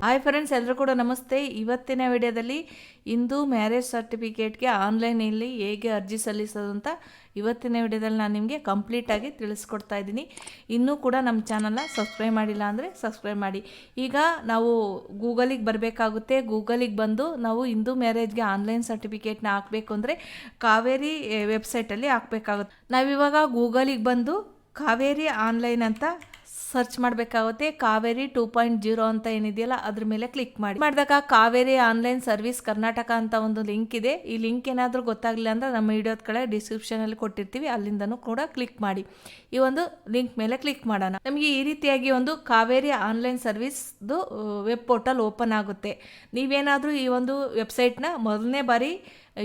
Hi friends, ಎಲ್ಲರೂ ಕೂಡ ನಮಸ್ತೆ. ಇವತ್ತಿನ ವಿಡಿಯೋದಲ್ಲಿ ಇಂದು ಮ್ಯಾರೇಜ್ ಸರ್ಟಿಫಿಕೇಟ್ಗೆ ಆನ್ಲೈನಲ್ಲಿ ಹೇಗೆ ಅರ್ಜಿ ಸಲ್ಲಿಸೋದು ಅಂತ ಇವತ್ತಿನ ವಿಡಿಯೋದಲ್ಲಿ ನಾನು ನಿಮಗೆ ಕಂಪ್ಲೀಟಾಗಿ ತಿಳಿಸ್ಕೊಡ್ತಾ ಇದ್ದೀನಿ. ಇನ್ನೂ ಕೂಡ ನಮ್ಮ ಚಾನಲ್ನ ಸಬ್ಸ್ಕ್ರೈಬ್ ಮಾಡಿಲ್ಲ ಅಂದರೆ ಸಬ್ಸ್ಕ್ರೈಬ್ ಮಾಡಿ. ಈಗ ನಾವು ಗೂಗಲಿಗೆ ಬರಬೇಕಾಗುತ್ತೆ. ಗೂಗಲಿಗೆ ಬಂದು ನಾವು ಇಂದು ಮ್ಯಾರೇಜ್ಗೆ ಆನ್ಲೈನ್ ಸರ್ಟಿಫಿಕೇಟ್ನ ಹಾಕಬೇಕು ಅಂದರೆ ಕಾವೇರಿ ವೆಬ್ಸೈಟಲ್ಲಿ ಹಾಕಬೇಕಾಗುತ್ತೆ. ನಾವಿವಾಗ ಗೂಗಲಿಗೆ ಬಂದು ಕಾವೇರಿ ಆನ್ಲೈನ್ ಅಂತ ಸರ್ಚ್ ಮಾಡಬೇಕಾಗುತ್ತೆ. ಕಾವೇರಿ 2.0 ಅಂತ ಏನಿದೆಯಲ್ಲ ಅದ್ರ ಮೇಲೆ ಕ್ಲಿಕ್ ಮಾಡಿದಾಗ ಕಾವೇರಿ ಆನ್ಲೈನ್ ಸರ್ವಿಸ್ ಕರ್ನಾಟಕ ಅಂತ ಒಂದು ಲಿಂಕ್ ಇದೆ. ಈ ಲಿಂಕ್ ಏನಾದರೂ ಗೊತ್ತಾಗಲಿಲ್ಲ ಅಂದರೆ ನಮ್ಮ ವಿಡಿಯೋದ ಕಡೆ ಡಿಸ್ಕ್ರಿಪ್ಷನಲ್ಲಿ ಕೊಟ್ಟಿರ್ತೀವಿ, ಅಲ್ಲಿಂದನೂ ಕೂಡ ಕ್ಲಿಕ್ ಮಾಡಿ. ಈ ಒಂದು ಲಿಂಕ್ ಮೇಲೆ ಕ್ಲಿಕ್ ಮಾಡೋಣ. ನಮಗೆ ಈ ರೀತಿಯಾಗಿ ಒಂದು ಕಾವೇರಿ ಆನ್ಲೈನ್ ಸರ್ವಿಸ್ದು ವೆಬ್ ಪೋರ್ಟಲ್ ಓಪನ್ ಆಗುತ್ತೆ. ನೀವೇನಾದರೂ ಈ ಒಂದು ವೆಬ್ಸೈಟ್ನ ಮೊದಲನೇ ಬಾರಿ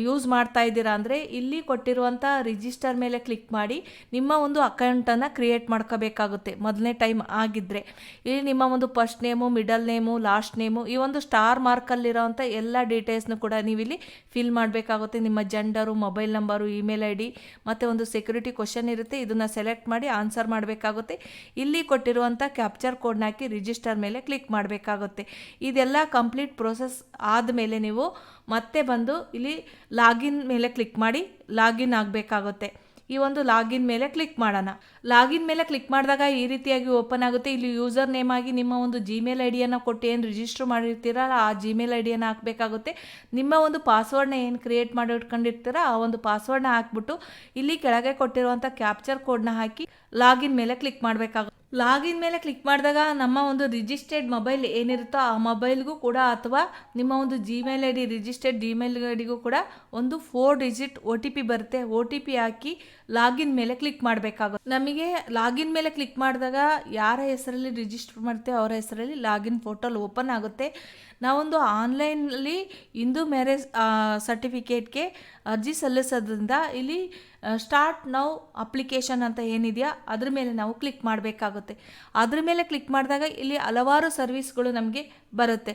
ಯೂಸ್ ಮಾಡ್ತಾ ಇದ್ದೀರಾ ಅಂದರೆ ಇಲ್ಲಿ ಕೊಟ್ಟಿರುವಂಥ ರಿಜಿಸ್ಟರ್ ಮೇಲೆ ಕ್ಲಿಕ್ ಮಾಡಿ ನಿಮ್ಮ ಒಂದು ಅಕೌಂಟನ್ನು ಕ್ರಿಯೇಟ್ ಮಾಡ್ಕೋಬೇಕಾಗುತ್ತೆ. ಮೊದಲನೇ ಟೈಮ್ ಆಗಿದ್ದರೆ ಇಲ್ಲಿ ನಿಮ್ಮ ಒಂದು first name, middle name, last name, ಈ ಒಂದು ಸ್ಟಾರ್ ಮಾರ್ಕಲ್ಲಿರೋವಂಥ ಎಲ್ಲ ಡೀಟೇಲ್ಸ್ನು ಕೂಡ ನೀವಿಲ್ಲಿ ಫಿಲ್ ಮಾಡಬೇಕಾಗುತ್ತೆ. ನಿಮ್ಮ gender, mobile number, email I D ಮತ್ತು ಒಂದು ಸೆಕ್ಯೂರಿಟಿ ಕ್ವಶನ್ ಇರುತ್ತೆ. ಇದನ್ನು ಸೆಲೆಕ್ಟ್ ಮಾಡಿ ಆನ್ಸರ್ ಮಾಡಬೇಕಾಗುತ್ತೆ. ಇಲ್ಲಿ ಕೊಟ್ಟಿರುವಂಥ ಕ್ಯಾಪ್ಚರ್ ಕೋಡ್ನ ಹಾಕಿ ರಿಜಿಸ್ಟರ್ ಮೇಲೆ ಕ್ಲಿಕ್ ಮಾಡಬೇಕಾಗುತ್ತೆ. ಇದೆಲ್ಲ ಕಂಪ್ಲೀಟ್ ಪ್ರೋಸೆಸ್ ಆದಮೇಲೆ ನೀವು ಮತ್ತೆ ಬಂದು ಇಲ್ಲಿ ಲಾಗಿನ್ ಮೇಲೆ ಕ್ಲಿಕ್ ಮಾಡಿ ಲಾಗಿನ್ ಆಗಬೇಕಾಗುತ್ತೆ. ಈ ಒಂದು ಲಾಗಿನ್ ಮೇಲೆ ಕ್ಲಿಕ್ ಮಾಡೋಣ. ಲಾಗಿನ್ ಮೇಲೆ ಕ್ಲಿಕ್ ಮಾಡಿದಾಗ ಈ ರೀತಿಯಾಗಿ ಓಪನ್ ಆಗುತ್ತೆ. ಇಲ್ಲಿ ಯೂಸರ್ ನೇಮ್ ಆಗಿ ನಿಮ್ಮ ಒಂದು ಜಿಮೇಲ್ ಐ ಡಿಯನ್ನು ಕೊಟ್ಟು ಏನು ರಿಜಿಸ್ಟರ್ ಮಾಡಿರ್ತೀರಲ್ಲ ಆ ಜಿಮೇಲ್ ಐ ಡಿಯನ್ನು ಹಾಕಬೇಕಾಗುತ್ತೆ. ನಿಮ್ಮ ಒಂದು ಪಾಸ್ವರ್ಡ್ನ ಏನು ಕ್ರಿಯೇಟ್ ಮಾಡಿ ಇಟ್ಕೊಂಡಿರ್ತೀರ ಆ ಒಂದು ಪಾಸ್ವರ್ಡ್ನ ಹಾಕ್ಬಿಟ್ಟು ಇಲ್ಲಿ ಕೆಳಗೆ ಕೊಟ್ಟಿರುವಂಥ ಕ್ಯಾಪ್ಚರ್ ಕೋಡ್ನ ಹಾಕಿ ಲಾಗಿನ್ ಮೇಲೆ ಕ್ಲಿಕ್ ಮಾಡಬೇಕಾಗುತ್ತೆ. ಲಾಗಿನ್ ಮೇಲೆ ಕ್ಲಿಕ್ ಮಾಡಿದಾಗ ನಮ್ಮ ಒಂದು ರಿಜಿಸ್ಟರ್ಡ್ ಮೊಬೈಲ್ ಏನಿರುತ್ತೋ ಆ ಮೊಬೈಲ್ಗೂ ಕೂಡ ಅಥವಾ ನಿಮ್ಮ ಒಂದು Gmail I D registered Gmail I ಡಿಗೂ ಕೂಡ ಒಂದು 4 ಡಿಜಿಟ್ OTP ಬರುತ್ತೆ. OTP ಹಾಕಿ ಲಾಗಿನ್ ಮೇಲೆ ಕ್ಲಿಕ್ ಮಾಡಬೇಕಾಗುತ್ತೆ. ನಮಗೆ ಲಾಗಿನ್ ಮೇಲೆ ಕ್ಲಿಕ್ ಮಾಡಿದಾಗ ಯಾರ ಹೆಸರಲ್ಲಿ ರಿಜಿಸ್ಟರ್ ಮಾಡ್ತೇವೆ ಅವರ ಹೆಸರಲ್ಲಿ ಲಾಗಿನ್ ಪೋರ್ಟಲ್ ಓಪನ್ ಆಗುತ್ತೆ. ನಾವೊಂದು ಆನ್ಲೈನಲ್ಲಿ ಇಂದು ಮ್ಯಾರೇಜ್ ಸರ್ಟಿಫಿಕೇಟ್ಗೆ ಅರ್ಜಿ ಸಲ್ಲಿಸೋದ್ರಿಂದ ಇಲ್ಲಿ ಸ್ಟಾರ್ಟ್ ನೌ ಅಪ್ಲಿಕೇಶನ್ ಅಂತ ಏನಿದೆಯಾ ಅದ್ರ ಮೇಲೆ ನಾವು ಕ್ಲಿಕ್ ಮಾಡಬೇಕಾಗುತ್ತೆ. ಅದ್ರ ಮೇಲೆ ಕ್ಲಿಕ್ ಮಾಡಿದಾಗ ಇಲ್ಲಿ ಹಲವಾರು ಸರ್ವಿಸ್ಗಳು ನಮಗೆ ಬರುತ್ತೆ.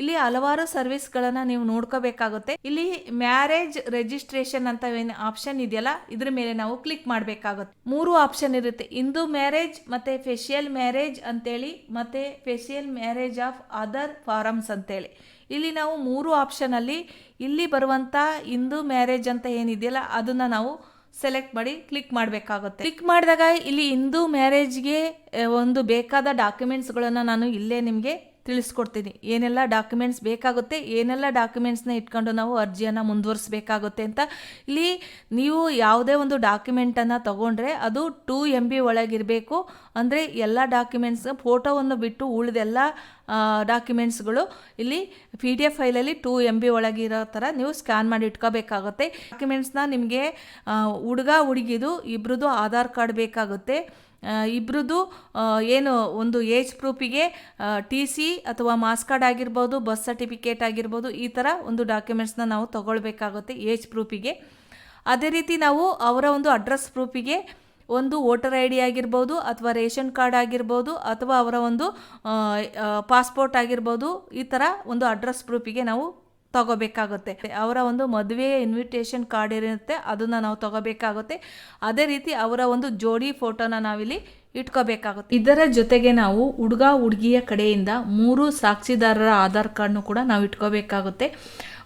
ಇಲ್ಲಿ ಹಲವಾರು ಸರ್ವಿಸ್ಗಳನ್ನು ನೀವು ನೋಡ್ಕೋಬೇಕಾಗುತ್ತೆ. ಇಲ್ಲಿ ಮ್ಯಾರೇಜ್ ರಿಜಿಸ್ಟ್ರೇಷನ್ ಅಂತ ಏನು ಆಪ್ಷನ್ ಇದೆಯಲ್ಲ ಇದ್ರ ಮೇಲೆ ನಾವು ಕ್ಲಿಕ್ ಮಾಡಬೇಕಾಗುತ್ತೆ. 3 ಆಪ್ಷನ್ ಇರುತ್ತೆ, ಇಂದು ಮ್ಯಾರೇಜ್ ಮತ್ತು ಫೇಶಿಯಲ್ ಮ್ಯಾರೇಜ್ ಅಂತೇಳಿ ಮತ್ತು facial marriage of other forms ಅಂತೇಳಿ. ಇಲ್ಲಿ ನಾವು 3 ಆಪ್ಷನಲ್ಲಿ ಇಲ್ಲಿ ಬರುವಂಥ ಇಂದು ಮ್ಯಾರೇಜ್ ಅಂತ ಏನಿದೆಯಲ್ಲ ಅದನ್ನು ನಾವು ಸೆಲೆಕ್ಟ್ ಮಾಡಿ ಕ್ಲಿಕ್ ಮಾಡಬೇಕಾಗುತ್ತೆ. ಕ್ಲಿಕ್ ಮಾಡಿದಾಗ ಇಲ್ಲಿ ಇಂದು ಮ್ಯಾರೇಜ್ಗೆ ಒಂದು ಬೇಕಾದ ಡಾಕ್ಯುಮೆಂಟ್ಸ್ಗಳನ್ನು ನಾನು ಇಲ್ಲೇ ನಿಮಗೆ ತಿಳಿಸ್ಕೊಡ್ತೀನಿ. ಏನೆಲ್ಲ ಡಾಕ್ಯುಮೆಂಟ್ಸ್ ಬೇಕಾಗುತ್ತೆ, ಏನೆಲ್ಲ ಡಾಕ್ಯುಮೆಂಟ್ಸ್ನ ಇಟ್ಕೊಂಡು ನಾವು ಅರ್ಜಿಯನ್ನು ಮುಂದುವರಿಸಬೇಕಾಗುತ್ತೆ ಅಂತ. ಇಲ್ಲಿ ನೀವು ಯಾವುದೇ ಒಂದು ಡಾಕ್ಯುಮೆಂಟನ್ನು ತೊಗೊಂಡ್ರೆ ಅದು 2 MB ಒಳಗಿರಬೇಕು. ಅಂದರೆ ಎಲ್ಲ ಡಾಕ್ಯುಮೆಂಟ್ಸ್ ಫೋಟೋವನ್ನು ಬಿಟ್ಟು ಉಳಿದೆಲ್ಲ ಡಾಕ್ಯುಮೆಂಟ್ಸ್ಗಳು ಇಲ್ಲಿ PDF ಫೈಲಲ್ಲಿ 2 MB ಒಳಗಿರೋ ಥರ ನೀವು ಸ್ಕ್ಯಾನ್ ಮಾಡಿ ಇಟ್ಕೋಬೇಕಾಗುತ್ತೆ. ಡಾಕ್ಯುಮೆಂಟ್ಸ್ನ ನಿಮಗೆ ಹುಡುಗ ಹುಡುಗಿದು ಇಬ್ಬರದು ಆಧಾರ್ ಕಾರ್ಡ್ ಬೇಕಾಗುತ್ತೆ. ಇಬ್ಬರದು ಏನು ಒಂದು ಏಜ್ ಪ್ರೂಫಿಗೆ TC ಅಥವಾ ಮಾಸ್ ಕಾರ್ಡ್ ಆಗಿರ್ಬೋದು, ಬಸ್ ಸರ್ಟಿಫಿಕೇಟ್ ಆಗಿರ್ಬೋದು, ಈ ಥರ ಒಂದು ಡಾಕ್ಯುಮೆಂಟ್ಸ್ನ ನಾವು ತೊಗೊಳ್ಬೇಕಾಗುತ್ತೆ ಏಜ್ ಪ್ರೂಫಿಗೆ. ಅದೇ ರೀತಿ ನಾವು ಅವರ ಒಂದು ಅಡ್ರೆಸ್ ಪ್ರೂಫಿಗೆ ಒಂದು ವೋಟರ್ ID ಆಗಿರ್ಬೋದು ಅಥವಾ ರೇಷನ್ ಕಾರ್ಡ್ ಆಗಿರ್ಬೋದು ಅಥವಾ ಅವರ ಒಂದು ಪಾಸ್ಪೋರ್ಟ್ ಆಗಿರ್ಬೋದು, ಈ ಥರ ಒಂದು ಅಡ್ರೆಸ್ ಪ್ರೂಫಿಗೆ ನಾವು ತಗೋಬೇಕಾಗುತ್ತೆ. ಅವರ ಒಂದು ಮದುವೆ ಇನ್ವಿಟೇಷನ್ ಕಾರ್ಡ್ ಇರುತ್ತೆ ಅದನ್ನು ನಾವು ತಗೋಬೇಕಾಗುತ್ತೆ. ಅದೇ ರೀತಿ ಅವರ ಒಂದು ಜೋಡಿ ಫೋಟೋನ ನಾವಿಲ್ಲಿ ಇಟ್ಕೋಬೇಕಾಗುತ್ತೆ. ಇದರ ಜೊತೆಗೆ ನಾವು ಹುಡುಗ ಹುಡುಗಿಯ ಕಡೆಯಿಂದ 3 ಸಾಕ್ಷಿದಾರರ ಆಧಾರ್ ಕಾರ್ಡ್ನು ಕೂಡ ನಾವು ಇಟ್ಕೋಬೇಕಾಗುತ್ತೆ.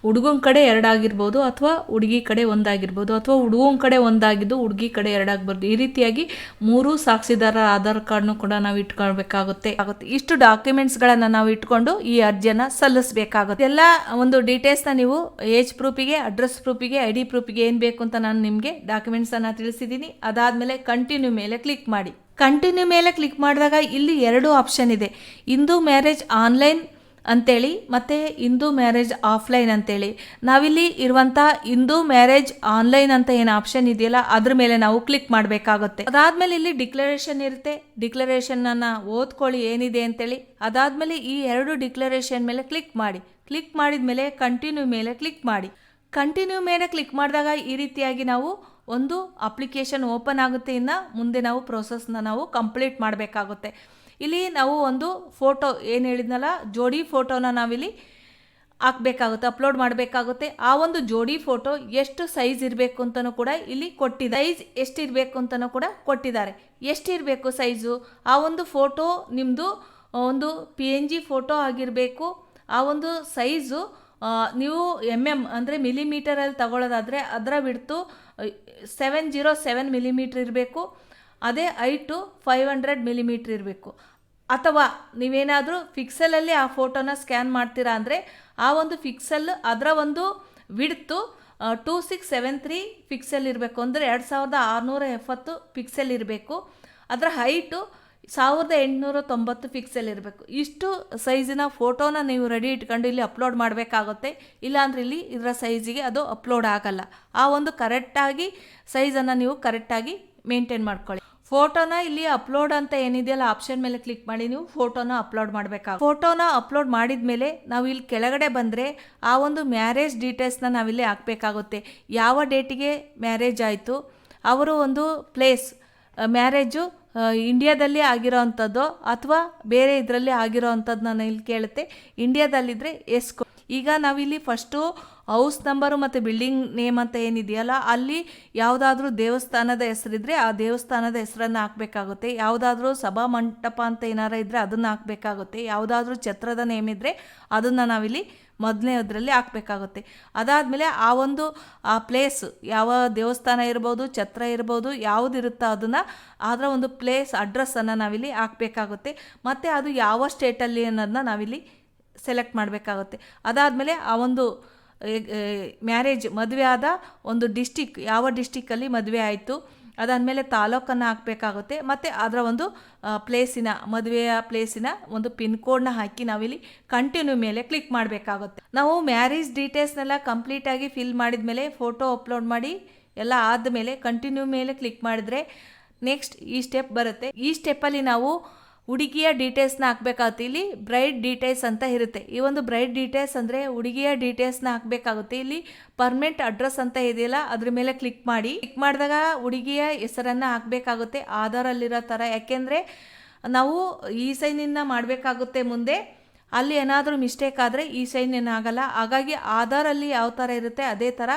ಹುಡುಗನ ಕಡೆ 2 ಆಗಿರ್ಬೋದು ಅಥವಾ ಹುಡುಗಿ ಕಡೆ 1 ಆಗಿರ್ಬೋದು ಅಥವಾ ಹುಡುಗನ ಕಡೆ 1 ಆಗಿದ್ದು ಹುಡುಗಿ ಕಡೆ 2 ಆಗ್ಬಾರ್ದು. ಈ ರೀತಿಯಾಗಿ 3 ಸಾಕ್ಷಿದಾರರ ಆಧಾರ್ ಕಾರ್ಡ್ನು ಕೂಡ ನಾವು ಇಟ್ಕೊಳ್ಬೇಕಾಗುತ್ತೆ. ಇಷ್ಟು ಡಾಕ್ಯುಮೆಂಟ್ಸ್ಗಳನ್ನು ನಾವು ಇಟ್ಕೊಂಡು ಈ ಅರ್ಜಿಯನ್ನು ಸಲ್ಲಿಸಬೇಕಾಗುತ್ತೆ. ಎಲ್ಲ ಒಂದು ಡೀಟೇಲ್ಸ್ನ ನೀವು ಏಜ್ ಪ್ರೂಫಿಗೆ, ಅಡ್ರೆಸ್ ಪ್ರೂಫಿಗೆ, ID ಪ್ರೂಫಿಗೆ ಏನು ಬೇಕು ಅಂತ ನಾನು ನಿಮಗೆ ಡಾಕ್ಯುಮೆಂಟ್ಸನ್ನು ತಿಳಿಸಿದ್ದೀನಿ. ಅದಾದಮೇಲೆ ಕಂಟಿನ್ಯೂ ಮೇಲೆ ಕ್ಲಿಕ್ ಮಾಡಿ. ಕಂಟಿನ್ಯೂ ಮೇಲೆ ಕ್ಲಿಕ್ ಮಾಡಿದಾಗ ಇಲ್ಲಿ 2 ಆಪ್ಷನ್ ಇದೆ, ಇಂದು ಮ್ಯಾರೇಜ್ ಆನ್ಲೈನ್ ಅಂತೇಳಿ ಮತ್ತು ಇಂದು ಮ್ಯಾರೇಜ್ ಆಫ್ಲೈನ್ ಅಂತೇಳಿ. ನಾವಿಲ್ಲಿ ಇರುವಂಥ ಇಂದು ಮ್ಯಾರೇಜ್ ಆನ್ಲೈನ್ ಅಂತ ಏನು ಆಪ್ಷನ್ ಇದೆಯಲ್ಲ ಅದ್ರ ಮೇಲೆ ನಾವು ಕ್ಲಿಕ್ ಮಾಡಬೇಕಾಗುತ್ತೆ. ಅದಾದಮೇಲೆ ಇಲ್ಲಿ ಡಿಕ್ಲರೇಷನ್ ಇರುತ್ತೆ, ಡಿಕ್ಲರೇಷನನ್ನು ಓದ್ಕೊಳ್ಳಿ ಏನಿದೆ ಅಂತೇಳಿ. ಅದಾದಮೇಲೆ ಈ 2 ಡಿಕ್ಲರೇಷನ್ ಮೇಲೆ ಕ್ಲಿಕ್ ಮಾಡಿ. ಕ್ಲಿಕ್ ಮಾಡಿದ ಮೇಲೆ ಕಂಟಿನ್ಯೂ ಮೇಲೆ ಕ್ಲಿಕ್ ಮಾಡಿ. ಕಂಟಿನ್ಯೂ ಮೇಲೆ ಕ್ಲಿಕ್ ಮಾಡಿದಾಗ ಈ ರೀತಿಯಾಗಿ ನಾವು ಒಂದು ಅಪ್ಲಿಕೇಶನ್ ಓಪನ್ ಆಗುತ್ತೆ. ಇನ್ನು ಮುಂದೆ ನಾವು ಪ್ರೋಸೆಸ್ನ ನಾವು ಕಂಪ್ಲೀಟ್ ಮಾಡಬೇಕಾಗುತ್ತೆ. ಇಲ್ಲಿ ನಾವು ಒಂದು ಫೋಟೋ ಏನು ಹೇಳಿದ್ನಲ್ಲ ಜೋಡಿ ಫೋಟೋನ ನಾವಿಲ್ಲಿ ಹಾಕಬೇಕಾಗುತ್ತೆ, ಅಪ್ಲೋಡ್ ಮಾಡಬೇಕಾಗುತ್ತೆ. ಆ ಒಂದು ಜೋಡಿ ಫೋಟೋ ಎಷ್ಟು ಸೈಜ್ ಇರಬೇಕು ಅಂತಲೂ ಕೂಡ ಇಲ್ಲಿ ಕೊಟ್ಟಿದ್ದಾರೆ. ಸೈಜ್ ಎಷ್ಟಿರಬೇಕು ಅಂತಲೂ ಕೂಡ ಕೊಟ್ಟಿದ್ದಾರೆ. ಎಷ್ಟಿರಬೇಕು ಸೈಜು, ಆ ಒಂದು ಫೋಟೋ ನಿಮ್ಮದು ಒಂದು PNG ಫೋಟೋ ಆಗಿರಬೇಕು. ಆ ಒಂದು ಸೈಜು ನೀವು MM ಅಂದರೆ ಮಿಲಿಮೀಟರಲ್ಲಿ ತಗೊಳ್ಳೋದಾದರೆ ಅದರ ಬಿಡ್ತು 707 ಮಿಲಿಮೀಟ್ರ್ ಇರಬೇಕು. ಅದೇ ಹೈಟು 500 ಮಿಲಿಮೀಟ್ರ್ ಇರಬೇಕು. ಅಥವಾ ನೀವೇನಾದರೂ ಫಿಕ್ಸಲಲ್ಲಿ ಆ ಫೋಟೋನ ಸ್ಕ್ಯಾನ್ ಮಾಡ್ತೀರಾ ಅಂದರೆ ಆ ಒಂದು ಫಿಕ್ಸಲ್ ಅದರ ಒಂದು ವಿಡ್ತು 2673 ಪಿಕ್ಸೆಲ್ ಇರಬೇಕು, ಅಂದರೆ 2670 ಪಿಕ್ಸೆಲ್ ಇರಬೇಕು. ಅದರ ಹೈಟು 1890 ಪಿಕ್ಸೆಲ್ ಇರಬೇಕು. ಇಷ್ಟು ಸೈಜಿನ ಫೋಟೋನ ನೀವು ರೆಡಿ ಇಟ್ಕೊಂಡು ಇಲ್ಲಿ ಅಪ್ಲೋಡ್ ಮಾಡಬೇಕಾಗುತ್ತೆ. ಇಲ್ಲಾಂದರೆ ಇಲ್ಲಿ ಇದರ ಸೈಜಿಗೆ ಅದು ಅಪ್ಲೋಡ್ ಆಗಲ್ಲ. ಆ ಒಂದು ಕರೆಕ್ಟಾಗಿ ಸೈಜನ್ನು ನೀವು ಕರೆಕ್ಟಾಗಿ ಮೇಂಟೈನ್ ಮಾಡ್ಕೊಳ್ಳಿ. ಫೋಟೋನ ಇಲ್ಲಿ ಅಪ್ಲೋಡ್ ಅಂತ ಏನಿದೆಯಲ್ಲ ಆಪ್ಷನ್ ಮೇಲೆ ಕ್ಲಿಕ್ ಮಾಡಿ ನೀವು ಫೋಟೋನ ಅಪ್ಲೋಡ್ ಮಾಡಬೇಕಾಗುತ್ತೆ. ಫೋಟೋನ ಅಪ್ಲೋಡ್ ಮಾಡಿದ ಮೇಲೆ ನಾವು ಇಲ್ಲಿ ಕೆಳಗಡೆ ಬಂದರೆ ಆ ಒಂದು ಮ್ಯಾರೇಜ್ ಡೀಟೇಲ್ಸ್ನ ನಾವಿಲ್ಲಿ ಹಾಕಬೇಕಾಗುತ್ತೆ. ಯಾವ ಡೇಟಿಗೆ ಮ್ಯಾರೇಜ್ ಆಯಿತು, ಅವರು ಒಂದು ಪ್ಲೇಸ್ ಮ್ಯಾರೇಜು ಇಂಡಿಯಾದಲ್ಲಿ ಆಗಿರೋ ಅಂಥದ್ದು ಅಥವಾ ಬೇರೆ ಇದರಲ್ಲಿ ಆಗಿರೋ ಅಂಥದ್ದು ನಾನು ಇಲ್ಲಿ ಕೇಳುತ್ತೆ. ಇಂಡಿಯಾದಲ್ಲಿದ್ದರೆ ಎಸ್. ಈಗ ನಾವಿಲ್ಲಿ ಫಸ್ಟು ಹೌಸ್ ನಂಬರು ಮತ್ತು ಬಿಲ್ಡಿಂಗ್ ನೇಮ್ ಅಂತ ಏನಿದೆಯಲ್ಲ ಅಲ್ಲಿ ಯಾವುದಾದ್ರೂ ದೇವಸ್ಥಾನದ ಹೆಸರಿದ್ರೆ ಆ ದೇವಸ್ಥಾನದ ಹೆಸರನ್ನು ಹಾಕಬೇಕಾಗುತ್ತೆ. ಯಾವುದಾದ್ರೂ ಸಭಾ ಮಂಟಪ ಅಂತ ಏನಾರ ಇದ್ದರೆ ಅದನ್ನು ಹಾಕಬೇಕಾಗುತ್ತೆ. ಯಾವುದಾದ್ರೂ ಛತ್ರದ ನೇಮ್ ಇದ್ದರೆ ಅದನ್ನು ನಾವಿಲ್ಲಿ ಮೊದಲನೇ ಅದರಲ್ಲಿ ಹಾಕಬೇಕಾಗುತ್ತೆ. ಅದಾದಮೇಲೆ ಆ ಪ್ಲೇಸ್ ಯಾವ ದೇವಸ್ಥಾನ ಇರ್ಬೋದು, ಛತ್ರ ಇರ್ಬೋದು, ಯಾವುದಿರುತ್ತೋ ಅದನ್ನು ಅದರ ಒಂದು ಪ್ಲೇಸ್ ಅಡ್ರೆಸ್ಸನ್ನು ನಾವಿಲ್ಲಿ ಹಾಕಬೇಕಾಗುತ್ತೆ. ಮತ್ತು ಅದು ಯಾವ ಸ್ಟೇಟಲ್ಲಿ ಅನ್ನೋದನ್ನ ನಾವಿಲ್ಲಿ ಸೆಲೆಕ್ಟ್ ಮಾಡಬೇಕಾಗುತ್ತೆ. ಅದಾದಮೇಲೆ ಆ ಒಂದು ಮ್ಯಾರೇಜ್ ಮದುವೆ ಆದ ಒಂದು ಡಿಸ್ಟಿಕ್, ಯಾವ ಡಿಸ್ಟಿಕ್ಕಲ್ಲಿ ಮದುವೆ ಆಯಿತು, ಅದಾದಮೇಲೆ ತಾಲೂಕನ್ನು ಹಾಕಬೇಕಾಗುತ್ತೆ. ಮತ್ತು ಅದರ ಒಂದು ಮದುವೆಯ ಪ್ಲೇಸಿನ ಒಂದು ಪಿನ್ ಕೋಡ್ನ ಹಾಕಿ ನಾವಿಲ್ಲಿ ಕಂಟಿನ್ಯೂ ಮೇಲೆ ಕ್ಲಿಕ್ ಮಾಡಬೇಕಾಗುತ್ತೆ. ನಾವು ಮ್ಯಾರೇಜ್ ಡೀಟೇಲ್ಸ್ನೆಲ್ಲ ಕಂಪ್ಲೀಟಾಗಿ ಫಿಲ್ ಮಾಡಿದ ಮೇಲೆ ಫೋಟೋ ಅಪ್ಲೋಡ್ ಮಾಡಿ ಎಲ್ಲ ಆದಮೇಲೆ ಕಂಟಿನ್ಯೂ ಮೇಲೆ ಕ್ಲಿಕ್ ಮಾಡಿದರೆ ನೆಕ್ಸ್ಟ್ ಈ ಸ್ಟೆಪ್ ಬರುತ್ತೆ. ಈ ಸ್ಟೆಪ್ಪಲ್ಲಿ ನಾವು ಹುಡುಗಿಯ ಡೀಟೇಲ್ಸ್ನ ಹಾಕಬೇಕಾಗುತ್ತೆ. ಇಲ್ಲಿ ಬ್ರೈಡ್ ಡೀಟೇಲ್ಸ್ ಅಂತ ಇರುತ್ತೆ. ಈ ಒಂದು ಬ್ರೈಡ್ ಡೀಟೇಲ್ಸ್ ಅಂದರೆ ಹುಡುಗಿಯ ಡೀಟೇಲ್ಸ್ನ ಹಾಕಬೇಕಾಗುತ್ತೆ. ಇಲ್ಲಿ ಪರ್ಮನೆಂಟ್ ಅಡ್ರೆಸ್ ಅಂತ ಇದೆಯಲ್ಲ ಅದ್ರ ಮೇಲೆ ಕ್ಲಿಕ್ ಮಾಡಿದಾಗ ಹುಡುಗಿಯ ಹೆಸರನ್ನು ಹಾಕಬೇಕಾಗುತ್ತೆ ಆಧಾರಲ್ಲಿರೋ ಥರ. ಯಾಕೆಂದರೆ ನಾವು ಈ ಸೈನಿಂದ ಮಾಡಬೇಕಾಗುತ್ತೆ ಮುಂದೆ, ಅಲ್ಲಿ ಏನಾದರೂ ಮಿಸ್ಟೇಕ್ ಆದರೆ ಈ ಸೈನ್ ಏನಾಗಲ್ಲ. ಹಾಗಾಗಿ ಆಧಾರಲ್ಲಿ ಯಾವ ಥರ ಇರುತ್ತೆ ಅದೇ ಥರ